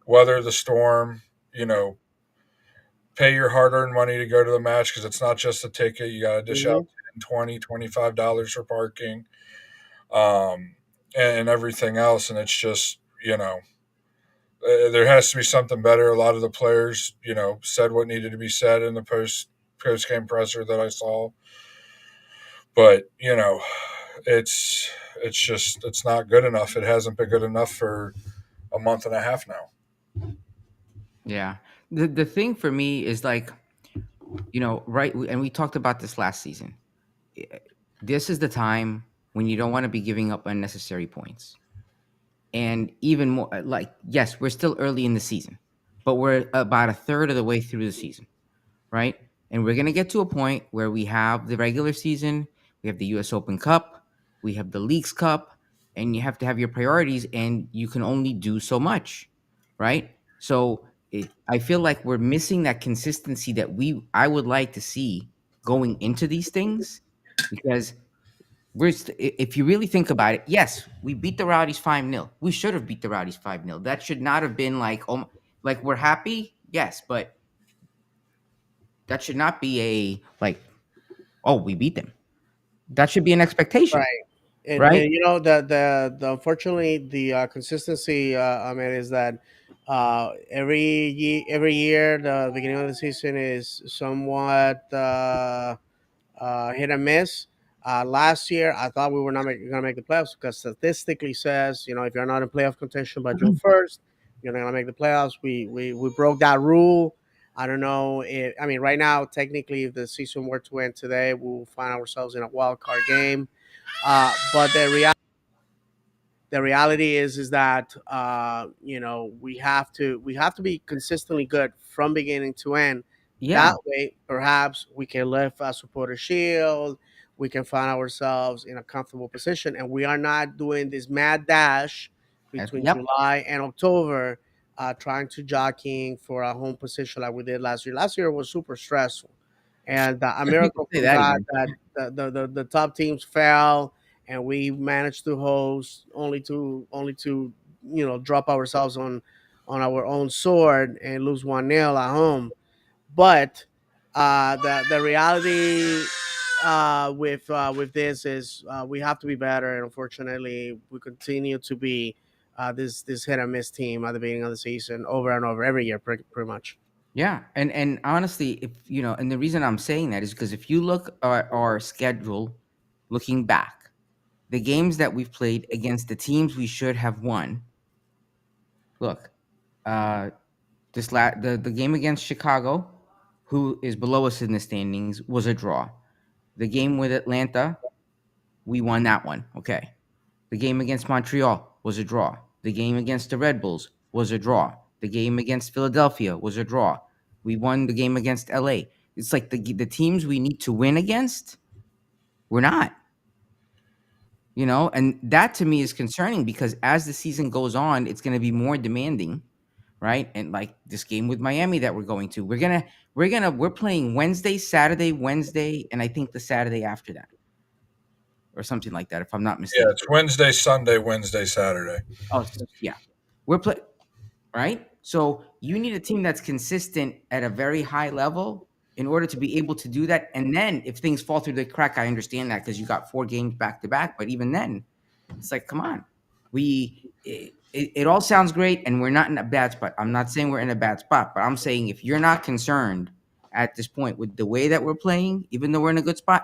weather the storm, pay your hard-earned money to go to the match because it's not just a ticket. You got to dish out $10, $20, $25 for parking, and everything else. And it's just, there has to be something better. A lot of the players, said what needed to be said in the post game presser that I saw. But it's not good enough. It hasn't been good enough for a month and a half now. Yeah. The thing for me is like, right, and we talked about this last season. eh, This is the time when you don't want to be giving up unnecessary points. And even more, like, yes, we're still early in the season, but we're about a third of the way through the season, right? And we're going to get to a point where we have the regular season, we have the US Open Cup, we have the Leagues Cup, and you have to have your priorities, and you can only do so much, right? So I feel like we're missing that consistency that I would like to see going into these things, because if you really think about it, yes, we beat the Rowdies 5-0. We should have beat the Rowdies 5-0. That should not have been like, oh, like we're happy, yes, but that should not be a like, oh, we beat them. That should be an expectation, Right. And right? the unfortunately the consistency, I mean, is that every year the beginning of the season is somewhat hit and miss. Last year, I thought we were not going to make the playoffs because statistically says, if you're not in playoff contention by June 1st, you're not going to make the playoffs. We broke that rule. I don't know. I mean, right now, technically, if the season were to end today, we'll find ourselves in a wild card game. But the reality is that we have to be consistently good from beginning to end. That Yeah, way perhaps we can lift a supporter shield, we can find ourselves in a comfortable position, and we are not doing this mad dash between yep. July and October, trying to jockeying for a home position like we did last year was super stressful, and a You can miracle say from that God again. that the top teams fell and we managed to host only to drop ourselves on our own sword and lose 1-0 at home. But the reality with this is we have to be better, and unfortunately we continue to be this hit and miss team at the beginning of the season over and over every year, pretty much. Yeah, and honestly, if and the reason I'm saying that is because if you look at our schedule, looking back, the games that we've played against the teams we should have won. Look, uh, the game against Chicago, who is below us in the standings, was a draw. The game with Atlanta, we won that one. Okay. The game against Montreal was a draw. The game against the Red Bulls was a draw. The game against Philadelphia was a draw. We won the game against LA. It's like the teams we need to win against, we're not, and that to me is concerning because as the season goes on, it's going to be more demanding, right? And like this game with Miami that we're going to, we're playing Wednesday, Saturday, Wednesday, and I think the Saturday after that or something like that, if I'm not Yeah, mistaken. it's Wednesday, Sunday, Wednesday, Saturday. Oh, yeah. We're play right? So you need a team that's consistent at a very high level in order to be able to do that. And then if things fall through the crack, I understand that because you got 4 games back to back. But even then, it's like, come on. It all sounds great, and we're not in a bad spot. I'm not saying we're in a bad spot, but I'm saying if you're not concerned at this point with the way that we're playing, even though we're in a good spot,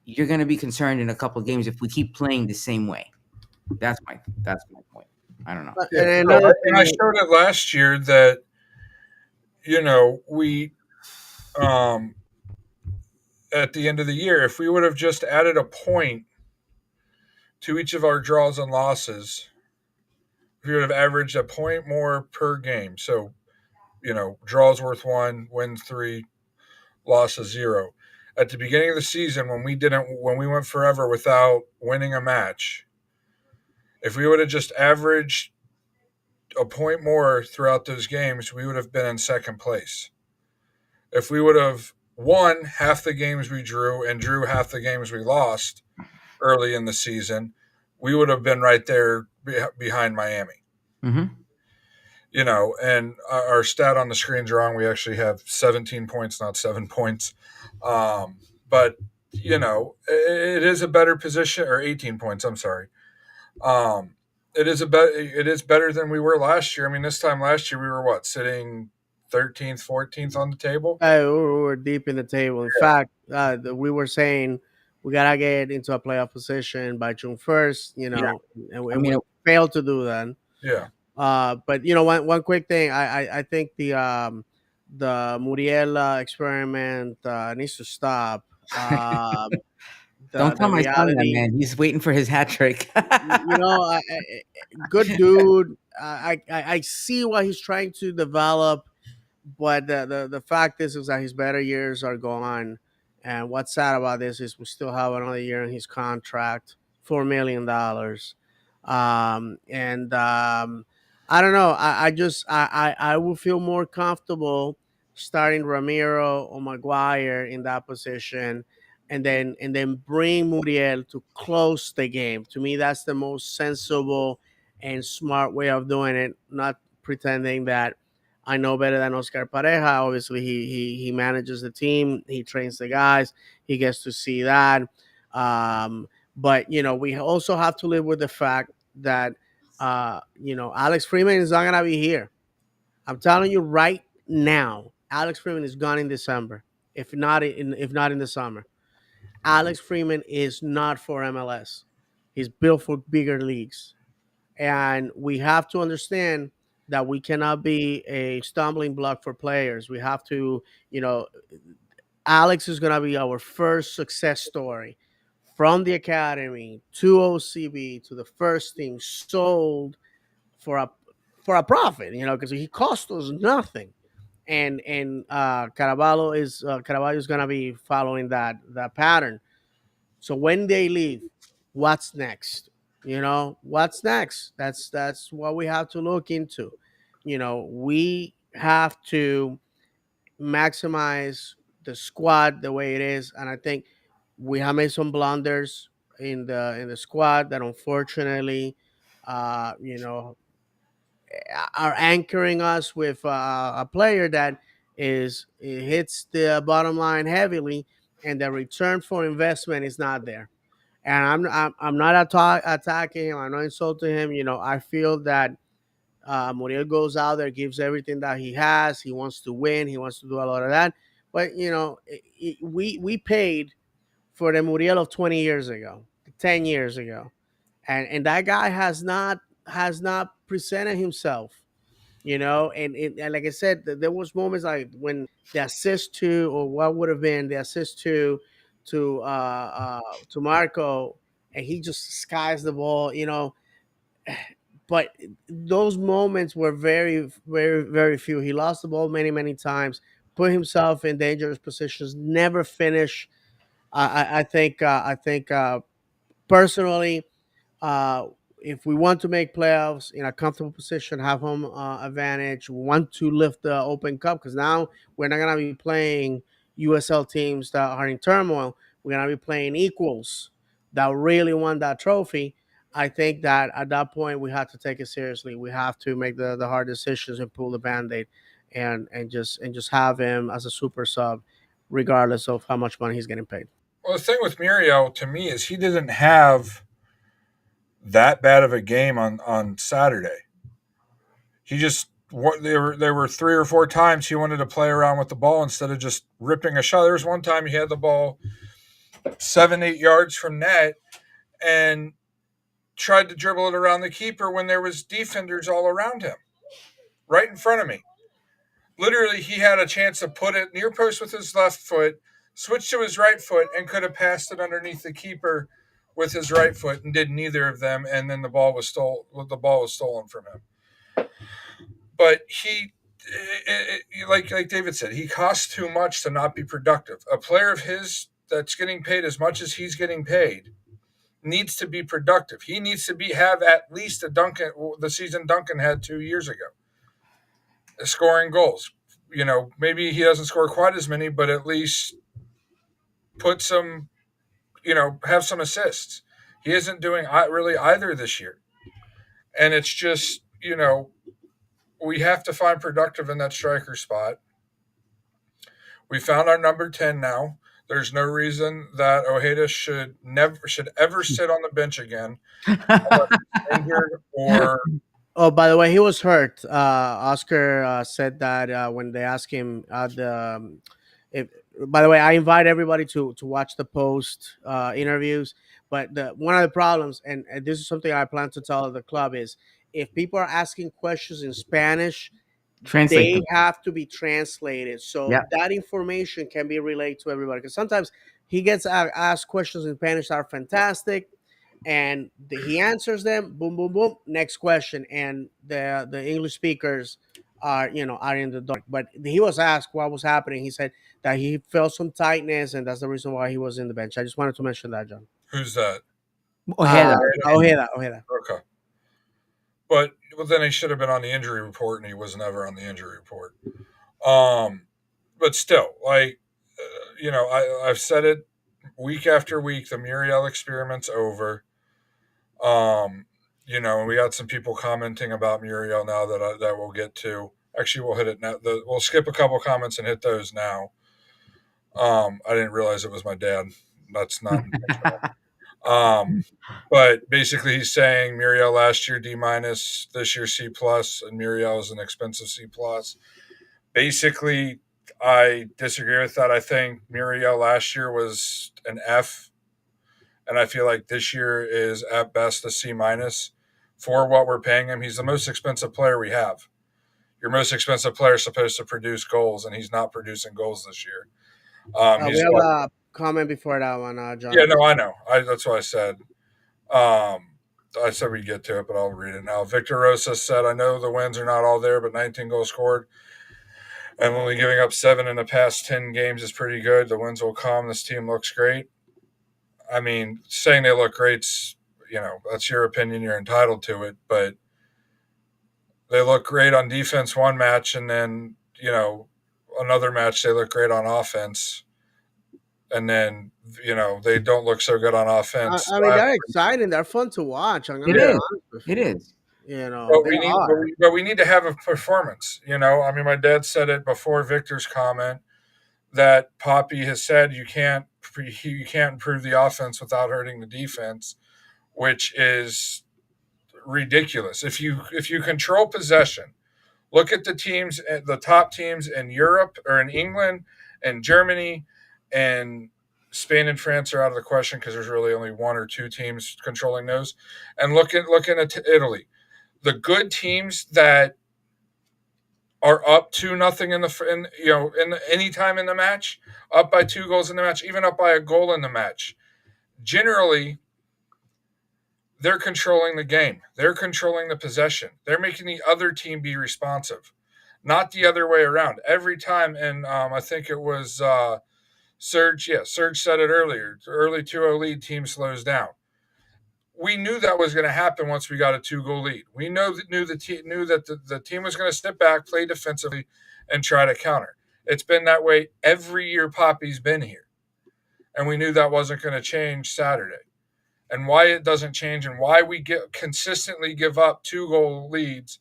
you're going to be concerned in a couple of games if we keep playing the same way. That's my point. I don't know. Yeah, And no, another and I thing. showed it last year that we um, at the end of the year, if we would have just added a point to each of our draws and losses, if we would have averaged a point more per game. So draws worth 1, wins 3, losses 0. At the beginning of the season, when we went forever without winning a match, if we would have just averaged a point more throughout those games, we would have been in second place. If we would have won half the games we drew and drew half the games we lost early in the season, we would have been right there behind Miami. Mm-hmm. And our stat on the screen's wrong. We actually have 17 points, not 7 points. But it is a better position, or 18 points. I'm sorry. Um, it is better than we were last year. I mean, this time last year we were sitting 13th, 14th on the table. We were deep in the table. In Yeah. fact, we were saying we gotta get into a playoff position by June 1st. Yeah. I And mean, we failed to do that. Yeah. But one quick thing, I think the Muriel experiment needs to stop. don't tell The my son that, reality, man. He's waiting for his hat trick. good dude. I see what he's trying to develop, but the fact is that his better years are gone. And what's sad about this is we still have another year in his contract, $4 million. And I don't know. I will feel more comfortable starting Ramiro or Maguire in that position, and then bring Muriel to close the game. To me, that's the most sensible and smart way of doing it. Not pretending that I know better than Oscar Pareja. Obviously, he manages the team, he trains the guys, he gets to see that. But we also have to live with the fact that Alex Freeman is not gonna be here. I'm telling you right now, Alex Freeman is gone in December, if not in the summer. Alex Freeman is not for MLS. He's built for bigger leagues. And we have to understand that we cannot be a stumbling block for players. We have to, Alex is going to be our first success story from the academy to OCB to the first team, sold for a profit, because he cost us nothing. And Caraballo is going to be following that pattern. So when they leave, what's next? What's next? That's what we have to look into. We have to maximize the squad the way it is, and I think we have made some blunders in the squad that unfortunately, uh, you know, are anchoring us with a player that is it hits the bottom line heavily, and the return for investment is not there. And I'm not attacking him. I'm not insulting him. I feel that Muriel goes out there, gives everything that he has. He wants to win. He wants to do a lot of that. But we paid for the Muriel of 20 years ago, 10 years ago, and that guy has not presented himself. And like I said, there was moments like when the assist to, or what would have been the assist to Marco, and he just skies the ball. But those moments were very, very, very few. He lost the ball many, many times, put himself in dangerous positions, never finish. I think personally, uh, if we want to make playoffs in a comfortable position, have home advantage, we want to lift the Open Cup, because now we're not going to be playing USL teams that are in turmoil. We're going to be playing equals that really want that trophy. I think that at that point we have to take it seriously. We have to make the hard decisions and pull the band-aid, and just have him as a super sub, regardless of how much money he's getting paid. Well, the thing with Muriel to me is he didn't have that bad of a game on Saturday. He just there were 3 or 4 times he wanted to play around with the ball instead of just ripping a shot. There was one time he had the ball 7-8 yards from net and tried to dribble it around the keeper when there was defenders all around him, right in front of me. Literally, he had a chance to put it near post with his left foot, switch to his right foot, and could have passed it underneath the keeper with his right foot, and did neither of them. And then the ball was stolen from him. But like David said, he costs too much to not be productive. A player of his that's getting paid as much as he's getting paid needs to be productive. He needs to have at least the season Duncan had 2 years ago, scoring goals. Maybe he doesn't score quite as many, but at least put some, have some assists. He isn't doing really either this year. And it's just, we have to find productive in that striker spot. We found our number 10 now. There's no reason that Ojeda should ever sit on the bench again, unless he's injured or Oh, by the way, he was hurt. Oscar said that when they asked him if By the way, I invite everybody to watch the post interviews. But one of the problems, and this is something I plan to tell the club, is if people are asking questions in Spanish, Translate they them. have to be translated so Yeah. that information can be relayed to everybody. Because sometimes he gets asked questions in Spanish that are fantastic, and he answers them. Boom, boom, boom. Next question, and the English speakers are in the dark. But he was asked what was happening. He said that he felt some tightness, and that's the reason why he was in the bench. I just wanted to mention that, John. Who's that? Ojeda. Ojeda, Ojeda. Okay. But well, then he should have been on the injury report, and he was never on the injury report. Um, but still, like I've said it week after week. The Muriel experiment's over. Um, and we got some people commenting about Muriel now that we'll get to. Actually, we'll hit it now. We'll skip a couple comments and hit those now. I didn't realize it was my dad. That's not intentional. Um, but basically, he's saying Muriel last year D minus, this year C plus, and Muriel is an expensive C plus. Basically, I disagree with that. I think Muriel last year was an F, and I feel like this year is at best a C minus for what we're paying him. He's the most expensive player we have. Your most expensive player is supposed to produce goals, and he's not producing goals this year. We He's have what? a comment before that one, Yeah, John. no, I know. That's what I said. Um, I said we get to it, but I'll read it now. Victor Rosa said, "I know the wins are not all there, but 19 goals scored and only giving up 7 in the past 10 games is pretty good. The wins will come. This team looks great." I mean, saying they look great's that's your opinion. You're entitled to it, but they look great on defense one match, and then another match they look great on offense, and then they don't look so good on offense. I mean, they're exciting. They're fun to watch. I'm gonna It be Yeah, is. honest with It you. is. They are. but we need to have a performance. I mean, my dad said it before Victor's comment that Poppy has said you can't improve the offense without hurting the defense, which is ridiculous. If you control possession, look at the top teams in Europe or in England and Germany and Spain and France are out of the question because there's really only one or two teams controlling those. And looking at Italy, the good teams that are up 2-0 in any time in the match, up by 2 goals in the match, even up by a goal in the match. Generally, they're controlling the game. They're controlling the possession. They're making the other team be responsive, not the other way around. Every time, and I think it was Serge. Yeah, Serge said it earlier. The early 2-0 lead, team slows down. We knew that was going to happen once we got a 2-goal lead. We knew that the team was going to step back, play defensively, and try to counter. It's been that way every year Poppy's been here, and we knew that wasn't going to change Saturday. And why it doesn't change, and why we consistently give up 2-goal leads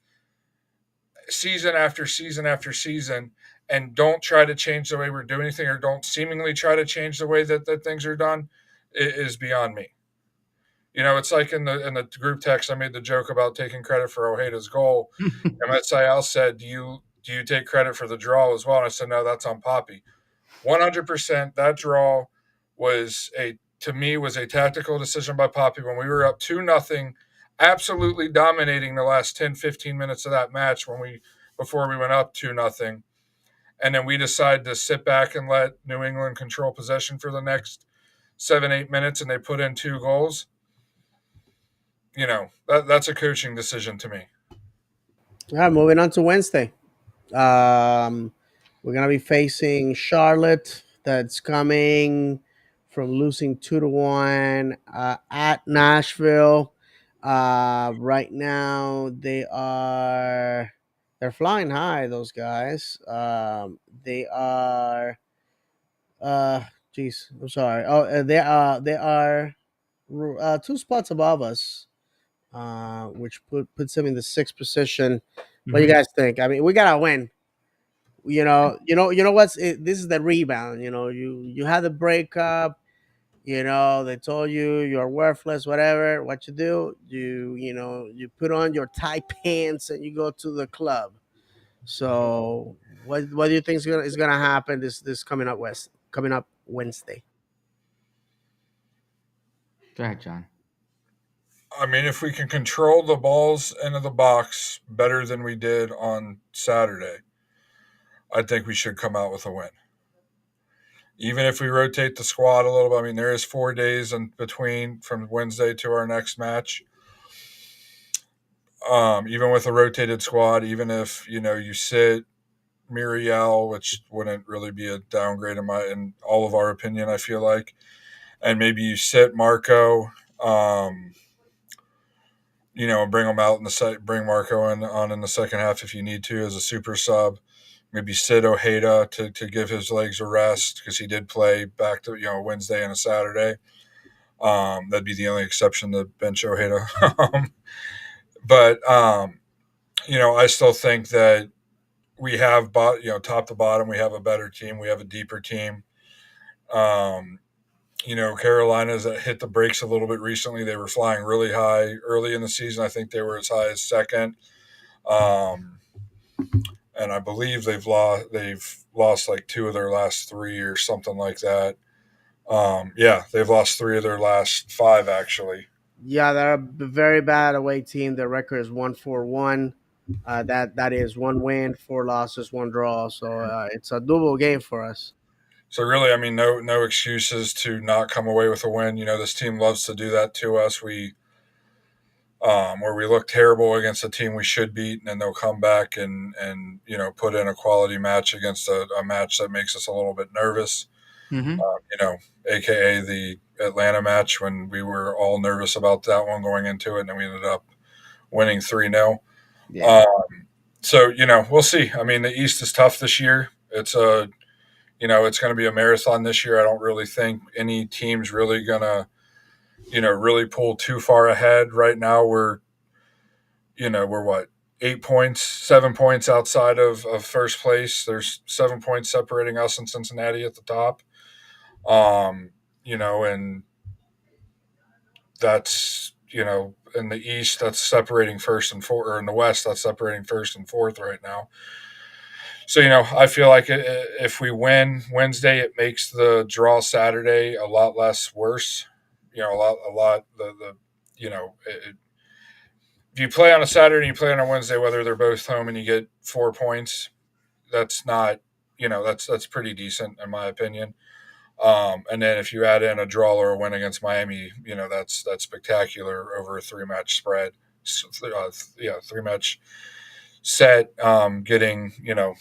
season after season after season, and don't try to change the way we're doing anything, or don't seemingly try to change the way that things are done, is beyond me. It's like in the group text, I made the joke about taking credit for Ojeda's goal. And SIL said, "Do you take credit for the draw as well?" And I said, "No, that's on Poppy. 100%. That draw was a tactical decision by Poppy when we were up 2-0, absolutely dominating the last 10, 15 minutes of that match before we went up 2-0. And then we decided to sit back and let New England control possession for the next 7, 8 minutes, and they put in 2 goals. That's a coaching decision to me." All right, moving on to Wednesday. Um, we're gonna be facing Charlotte. That's coming from losing 2-1 at Nashville. Right now they're flying high. Those guys. They are. Geez, I'm sorry. Oh, they are 2 spots above us, which puts them in the sixth position. What do you Mhm. guys think? I mean, we gotta win. This is the rebound. You had the breakup. They told you you're worthless. Whatever. What you do? You put on your tight pants and you go to the club. So what do you think is gonna happen this coming up west? coming up Wednesday. Go ahead, John. I mean, if we can control the balls into the box better than we did on Saturday, I think we should come out with a win. Even if we rotate the squad a little bit, I mean, there is 4 days in between from Wednesday to our next match. Even with a rotated squad, even if you sit Muriel, which wouldn't really be a downgrade in all of our opinion, I feel like, and maybe you sit Marco, and bring him out in bring Marco in the second half if you need to as a super sub. Maybe sit Ojeda to give his legs a rest because he did play back to Wednesday and a Saturday. That'd be the only exception to bench Ojeda. But I still think that we have top to bottom, we have a better team, we have a deeper team. Um, Carolina's hit the brakes a little bit recently. They were flying really high early in the season. I think they were as high as second. Um, and I believe they've lost like two of their last three or something like that. Yeah, they've lost three of their last five actually. Yeah, they're a very bad away team. Their record is 1-4-1. That is one win, four losses, one draw. So it's a double game for us. So really, I mean, no excuses to not come away with a win. This team loves to do that to us. Where we look terrible against a team we should beat, and then they'll come back and put in a quality match against a match that makes us a little bit nervous. Mm-hmm. AKA the Atlanta match when we were all nervous about that one going into it, and then we ended up winning 3-0. Yeah. So we'll see. I mean, the East is tough this year. It's going to be a marathon this year. I don't really think any team's really gonna really pull too far ahead. Right now we're what, 8 points, 7 points outside of first place. There's 7 points separating us and Cincinnati at the top. And that's in the East that's separating first and fourth, or in the West that's separating first and fourth right now. So I feel like if we win Wednesday, it makes the draw Saturday a lot less worse. A lot. If you play on a Saturday and you play on a Wednesday, whether they're both home and you get 4 points, that's not that's pretty decent in my opinion. And then if you add in a draw or a win against Miami, that's spectacular over a three-match spread. So, three-match set, getting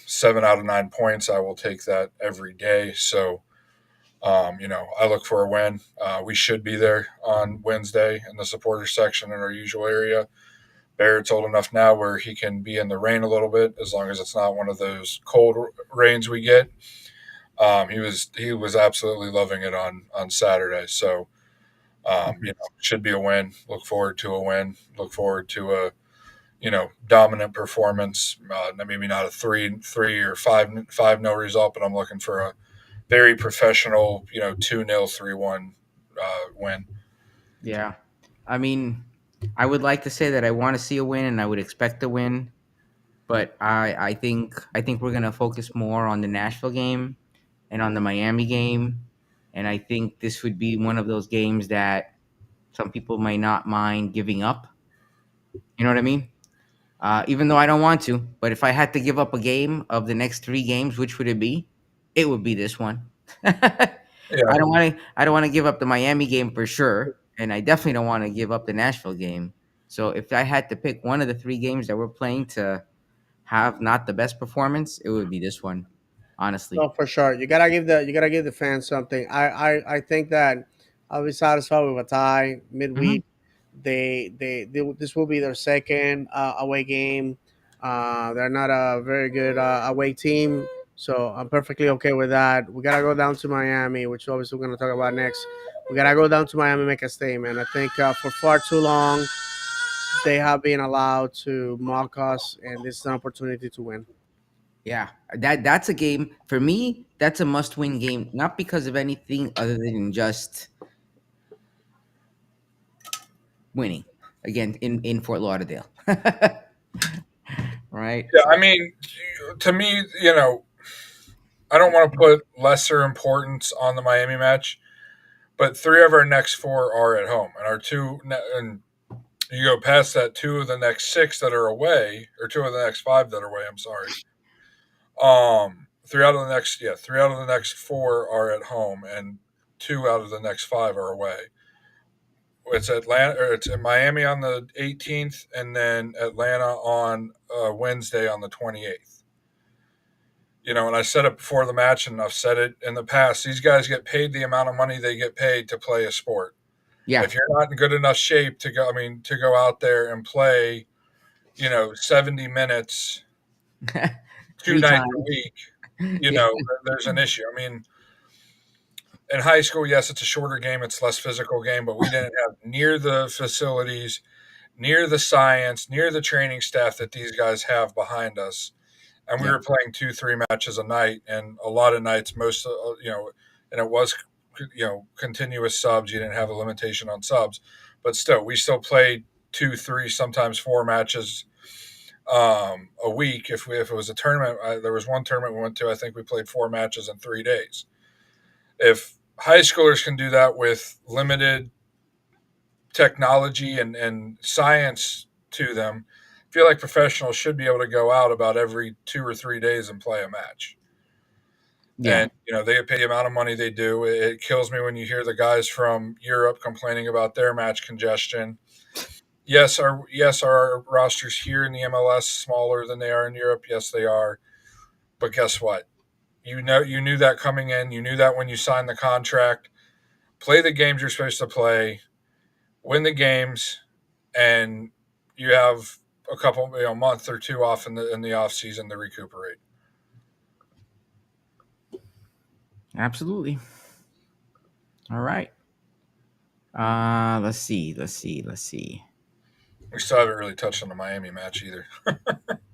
7 out of 9 points. I will take that every day. So, I look for a win. We should be there on Wednesday in the supporter section in our usual area. Barrett's old enough now where he can be in the rain a little bit as long as it's not one of those cold rains we get. He was absolutely loving it on Saturday. So should be a win. Look forward to a win. Look forward to a dominant performance. Maybe not a three or five no result, but I'm looking for a very professional 2-0 3-1 win. Yeah. I mean, I would like to say that I want to see a win and I would expect a win, but I think we're gonna focus more on the Nashville game and on the Miami game, and I think this would be one of those games that some people might not mind giving up. You know what I mean? Even though I don't want to, but if I had to give up a game of the next three games, which would it be? It would be this one. I Yeah, don't want to. I don't want to give up the Miami game for sure, and I definitely don't want to give up the Nashville game. So if I had to pick one of the three games that we're playing to have not the best performance, it would be this one. Honestly. No, for sure. You gotta give the fans something. I think that I'll be satisfied with a tie Hmm. midweek. They this will be their second away game. They're not a very good away team, so I'm perfectly okay with that. We gotta go down to Miami, which obviously we're gonna talk about next. We gotta go down to Miami, make a statement. I think for far too long they have been allowed to mock us, and this is an opportunity to win. Yeah, that's a game for me. That's a must-win game, not because of anything other than just winning again in Fort Lauderdale. Right. yeah. So I mean, to me, I don't want to put lesser importance on the Miami match, but three of our next four are at home, and our and you go past that, two of the next six that are away, or two of the next five that are away. I'm sorry. Three out of the next four are at home, and two out of the next five are away. It's Atlanta, or it's in Miami on the 18th, and then Atlanta on Wednesday on the 28th. And I said it before the match, and I've said it in the past. These guys get paid the amount of money they get paid to play a sport. Yeah. If you're not in good enough shape to go, to go out there and play, 70 minutes, two Three nights a times. week, Yeah. there's an issue. In high school, yes, it's a shorter game, it's less physical game, but we didn't have near the facilities, near the science, near the training staff that these guys have behind us. And we Yeah. were playing 2-3 matches a night, and a lot of nights, and it was, continuous subs. You didn't have a limitation on subs, but still, we still played 2, 3, sometimes 4 matches a week. If it was a tournament, there was one tournament we went to. I think we played 4 matches in 3 days. If high schoolers can do that with limited technology and science to them, I feel like professionals should be able to go out about every 2 or 3 days and play a match. Yeah. And they get paid the amount of money they do. It kills me when you hear the guys from Europe complaining about their match congestion. Yes, our rosters here in the MLS smaller than they are in Europe. Yes, they are. But guess what? You knew that coming in. You knew that when you signed the contract. Play the games you're supposed to play, win the games, and you have a couple, month or two off in the off season to recuperate. Absolutely. All right. Let's see. Let's see. Let's see. We still haven't really touched on the Miami match either.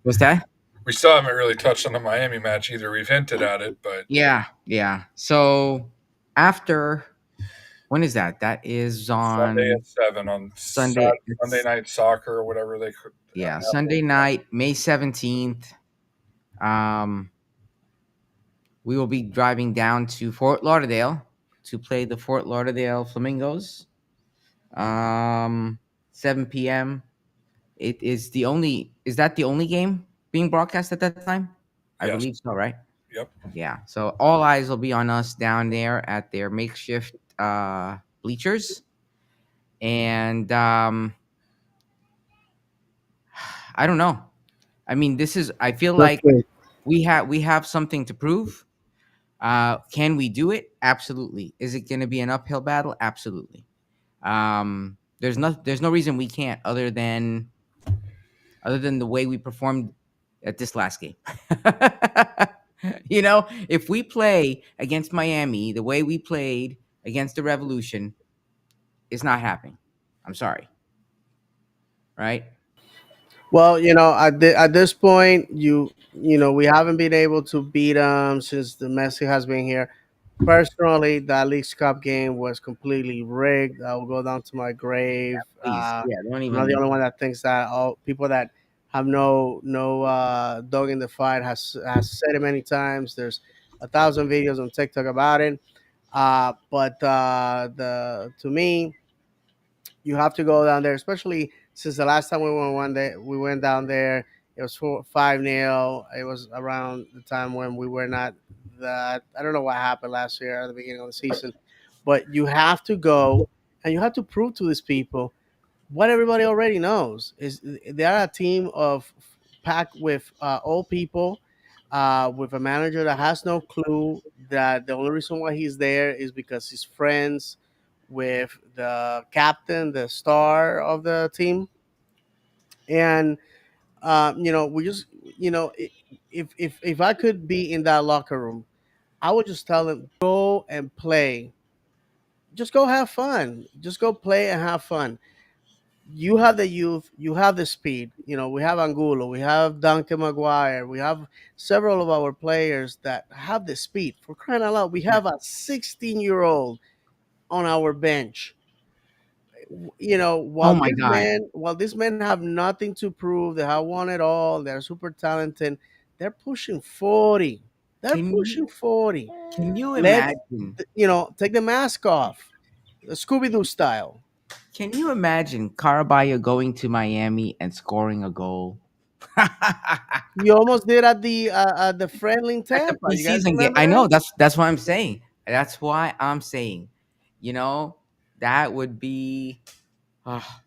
What's that? We still haven't really touched on the Miami match either. We've hinted at it, but Yeah. Yeah. So after when is that? That is Sunday on at 7 on Sunday. Sunday It's night soccer or whatever they could. yeah, Sunday night, May 17th. Um, we will be driving down to Fort Lauderdale to play the Fort Lauderdale Flamingos. 7 p.m. It is the only. Is that the only game being broadcast at that time? I Yes. believe so, right? Yep. Yeah. So all eyes will be on us down there at their makeshift bleachers, and I don't know. I mean, this is. I feel like Okay. we have something to prove. Can we do it? Absolutely. Is it going to be an uphill battle? Absolutely. There's no reason we can't other than the way we performed at this last game. If we play against Miami the way we played against the Revolution, it's not happening. I'm sorry. Right? Well, at this point, we haven't been able to beat them since the Messi has been here. Personally, that Leagues Cup game was completely rigged. I will go down to my grave. Please. Yeah, don't I'm not the even. only one that thinks that. All people that have no dog in the fight has said it many times. There's 1,000 videos on TikTok about it. But the to me, you have to go down there, especially since the last time we went one day, we went down there. It was 5-0. It was around the time when we were not that. I don't know what happened last year at the beginning of the season, but you have to go and you have to prove to these people what everybody already knows is they are a team of packed with old people, with a manager that has no clue that the only reason why he's there is because he's friends with the captain, the star of the team, and we just if I could be in that locker room, I would just tell them go and play, just go have fun, just go play and have fun. You have the youth, you have the speed. We have Angulo, we have Duncan Maguire, we have several of our players that have the speed. For crying out loud, we have a 16-year-old on our bench. Oh my God. While these men have nothing to prove, they have won it all, they're super talented. They're pushing 40. They're Can pushing you 40. can you Let imagine? take the mask off, Scooby Doo style. Can you imagine Caraballo going to Miami and scoring a goal? At You almost did at the friendly in the Tampa. You guys preseason game. remember I that? know that's what I'm saying. That's why I'm saying, you know, that would be ah,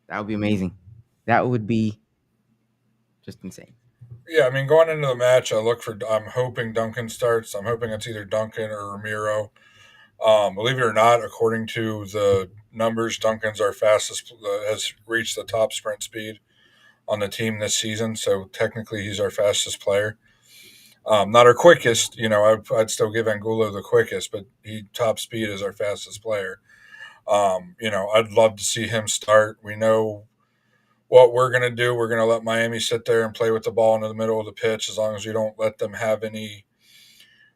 that would be amazing. That would be just insane. Yeah, I mean, going into the match, I'm hoping Duncan starts. I'm hoping it's either Duncan or Ramiro. Believe it or not, according to the numbers, Duncan's our fastest, has reached the top sprint speed on the team this season. So technically, he's our fastest player. Not our quickest, I'd still give Angulo the quickest, but he top speed is our fastest player. I'd love to see him start. We know what we're going to do. We're going to let Miami sit there and play with the ball into the middle of the pitch as long as we don't let them have any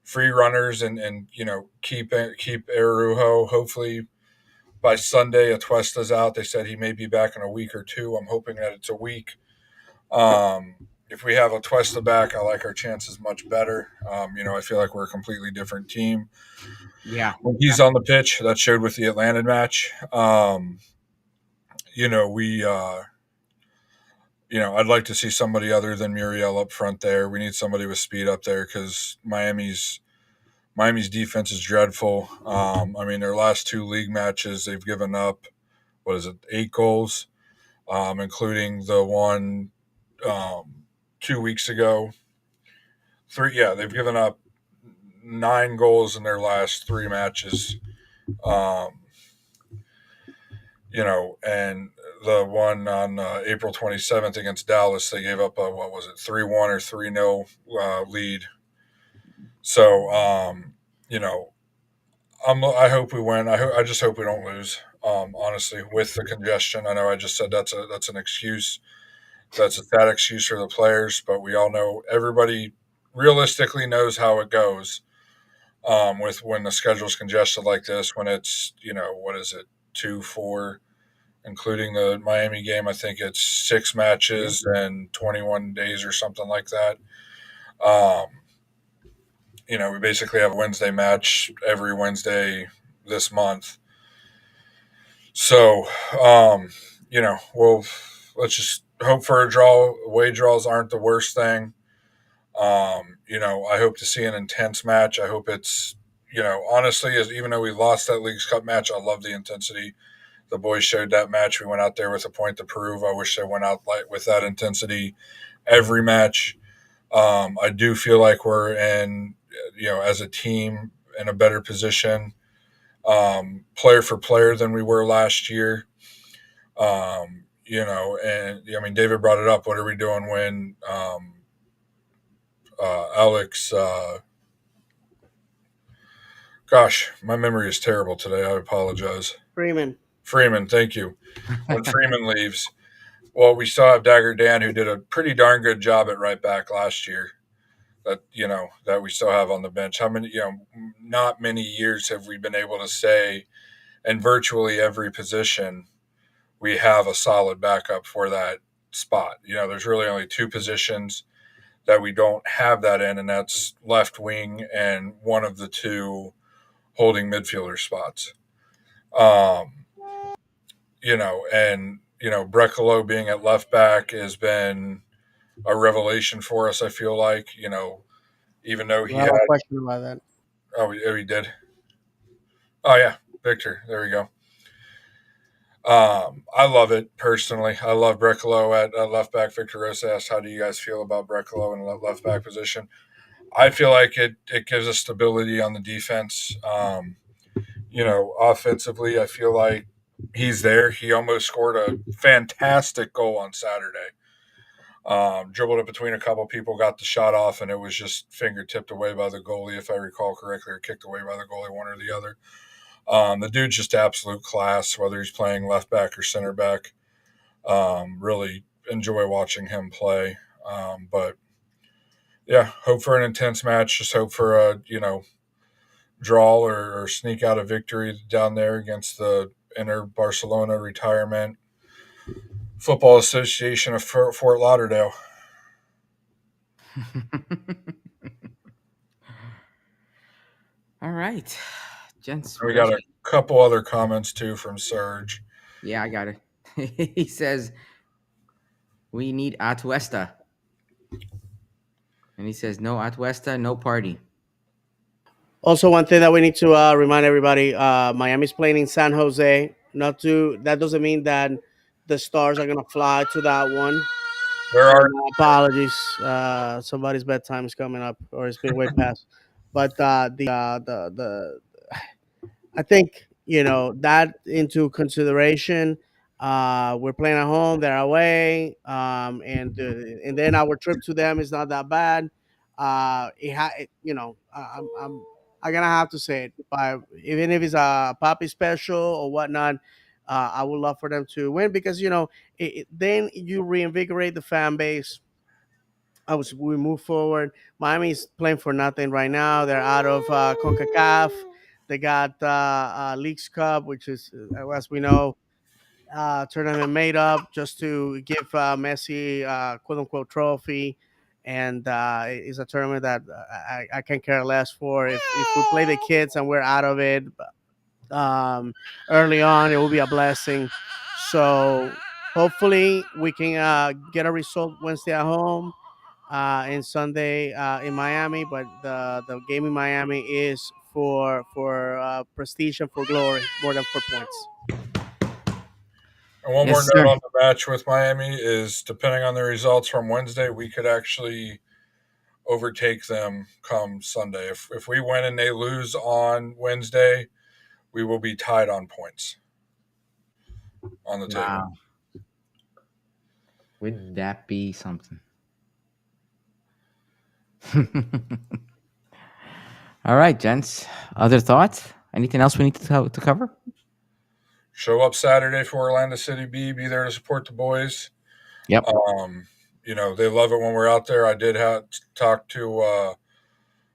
free runners and keep Arujo. Hopefully by Sunday, Atuesta's out. They said he may be back in a week or two. I'm hoping that it's a week. If we have Atuesta back, I like our chances much better. I feel like we're a completely different team Yeah. when he's on the pitch. That showed with the Atlanta match. We I'd like to see somebody other than Muriel up front there. We need somebody with speed up there because Miami's defense is dreadful. I mean, their last two league matches, they've given up, what is it, 8 goals, including the one um, 2 weeks ago. They've given up 9 goals in their last three matches. Um, and the one on April 27th against Dallas, they gave up a, what was it, 3-1 or 3-0 lead. So, you know, I hope we win. I just hope we don't lose. Honestly, with the congestion, I know I just said that's an excuse. That's a sad excuse for the players, but we all know everybody realistically knows how it goes. With when the schedule's congested like this, when it's what is it, 2-4, including the Miami game. I think it's 6 matches and 21 days or something like that. Um, we basically have a Wednesday match every Wednesday this month. So, we'll let's just hope for a draw. Away draws aren't the worst thing. I hope to see an intense match. I hope it's, honestly, as even though we lost that Leagues Cup match, I love the intensity the boys showed that match. We went out there with a point to prove. I wish they went out with that intensity every match. I do feel like we're in, as a team, in a better position, player for player than we were last year. And I mean, David brought it up. What are we doing when Alex? Gosh, my memory is terrible today. I apologize. Freeman. Freeman, thank you. When Freeman leaves, well, we still have Dagger Dan, who did a pretty darn good job at right back last year. That we still have on the bench. How many? Not many years have we been able to say, in virtually every position, we have a solid backup for that spot. There's really only two positions that we don't have that in, and that's left wing and one of the two holding midfielder spots. Um, Brecalo being at left back has been a revelation for us. I feel like, even though You he have had, a question about that? he did. Oh yeah, Victor. There we go. I love it personally. I love Brecalo at left back. Victor Rosa asked, "How do you guys feel about Brecalo in the left back position?" I feel like it gives us stability on the defense. Offensively, I feel like he's there. He almost scored a fantastic goal on Saturday. Dribbled it between a couple people, got the shot off, and it was just finger tipped away by the goalie, if I recall correctly, or kicked away by the goalie, one or the other. The dude's just absolute class, whether he's playing left back or center back. Really enjoy watching him play. But yeah, hope for an intense match. Just hope for a draw or sneak out a victory down there against the Inter Barcelona Retirement Football Association of Fort Lauderdale. All right, gents. We What else? got a couple other comments too from Serge. Yeah, I got it. He says we need Atuesta, and he says no Atuesta, no party. Also, one thing that we need to remind everybody: Miami's playing in San Jose. Not to that doesn't mean that the Stars are gonna fly to that one. There And are apologies, somebody's bedtime is coming up, or it's been way past. But the I think that into consideration. We're playing at home; they're away, and then our trip to them is not that bad. I'm gonna have to say it, but even if it's a puppy special or whatnot, I would love for them to win because then you reinvigorate the fan base. We move forward. Miami's playing for nothing right now. They're out of CONCACAF. They got Leagues Cup, which is, as we know, tournament made up just to give Messi quote unquote trophy. And it's a tournament that I can care less for. If we play the kids and we're out of it um, early on, it will be a blessing. So hopefully we can get a result Wednesday at home and Sunday in Miami. But the game in Miami is for prestige and for glory more than for points. And one more Yes, note sir. on the match with Miami is depending on the results from Wednesday, we could actually overtake them come Sunday. If we win and they lose on Wednesday, we will be tied on points on the table. Wow, would that be something? All right, gents. Other thoughts? Anything else we need to cover? Show up Saturday for Orlando City B. Be there to support the boys. Yep. Um, they love it when we're out there. I did have talk to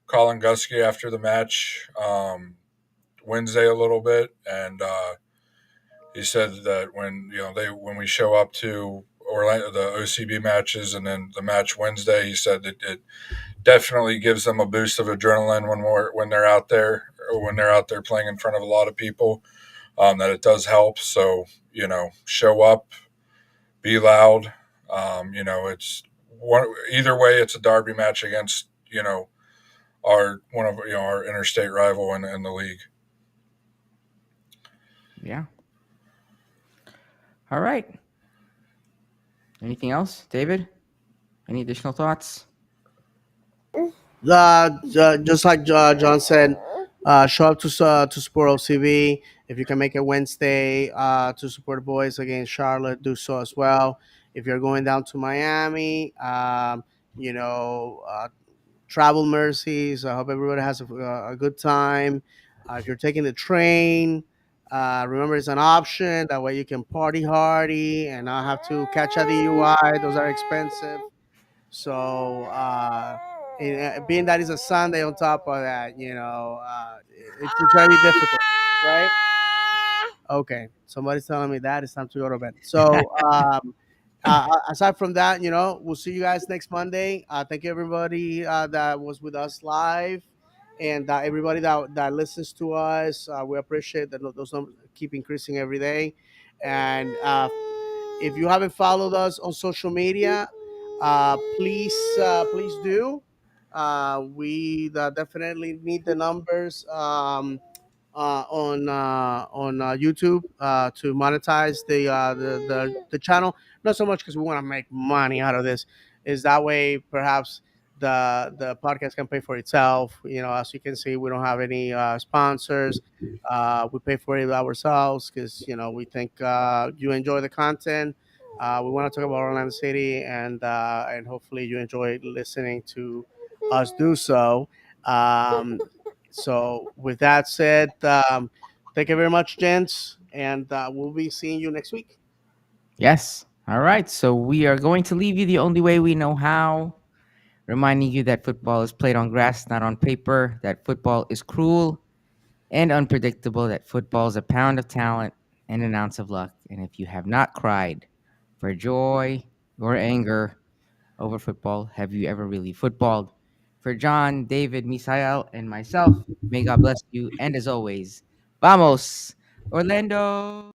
Colin Gusky after the match Wednesday a little bit, and he said that when we show up to Orlando the OCB matches and then the match Wednesday, he said that it definitely gives them a boost of adrenaline when they're out there or when they're out there playing in front of a lot of people. That it does help. So show up, be loud. It's either way. It's a derby match against our one of our interstate rival in the league. Yeah. All right. Anything else, David? Any additional thoughts? Just like John said, show up to support OCV. If you can make it Wednesday to support the boys against Charlotte, do so as well. If you're going down to Miami, you know, travel mercies. I hope everybody has a good time. If you're taking the train, remember it's an option. That way you can party hardy and not have to catch a DUI. Those are expensive. So, being that it's a Sunday on top of that, it's very difficult, right? Okay, somebody's telling me that it's time to go to bed. So, aside from that, we'll see you guys next Monday. Thank you everybody that was with us live, and everybody that listens to us. We appreciate that those numbers keep increasing every day, and if you haven't followed us on social media, please do. We definitely need the numbers on YouTube to monetize the channel. Not so much because we want to make money out of this. Is that way perhaps the podcast can pay for itself. As you can see, we don't have any sponsors. We pay for it ourselves because we think you enjoy the content. We want to talk about Orlando City, and hopefully you enjoy listening to us do so. Um, so, with that said, thank you very much, gents, and we'll be seeing you next week. Yes. All right. So we are going to leave you the only way we know how, reminding you that football is played on grass, not on paper, that football is cruel and unpredictable, that football is a pound of talent and an ounce of luck. And if you have not cried for joy or anger over football, have you ever really footballed? For John, David, Misael, and myself, may God bless you. And as always, vamos, Orlando!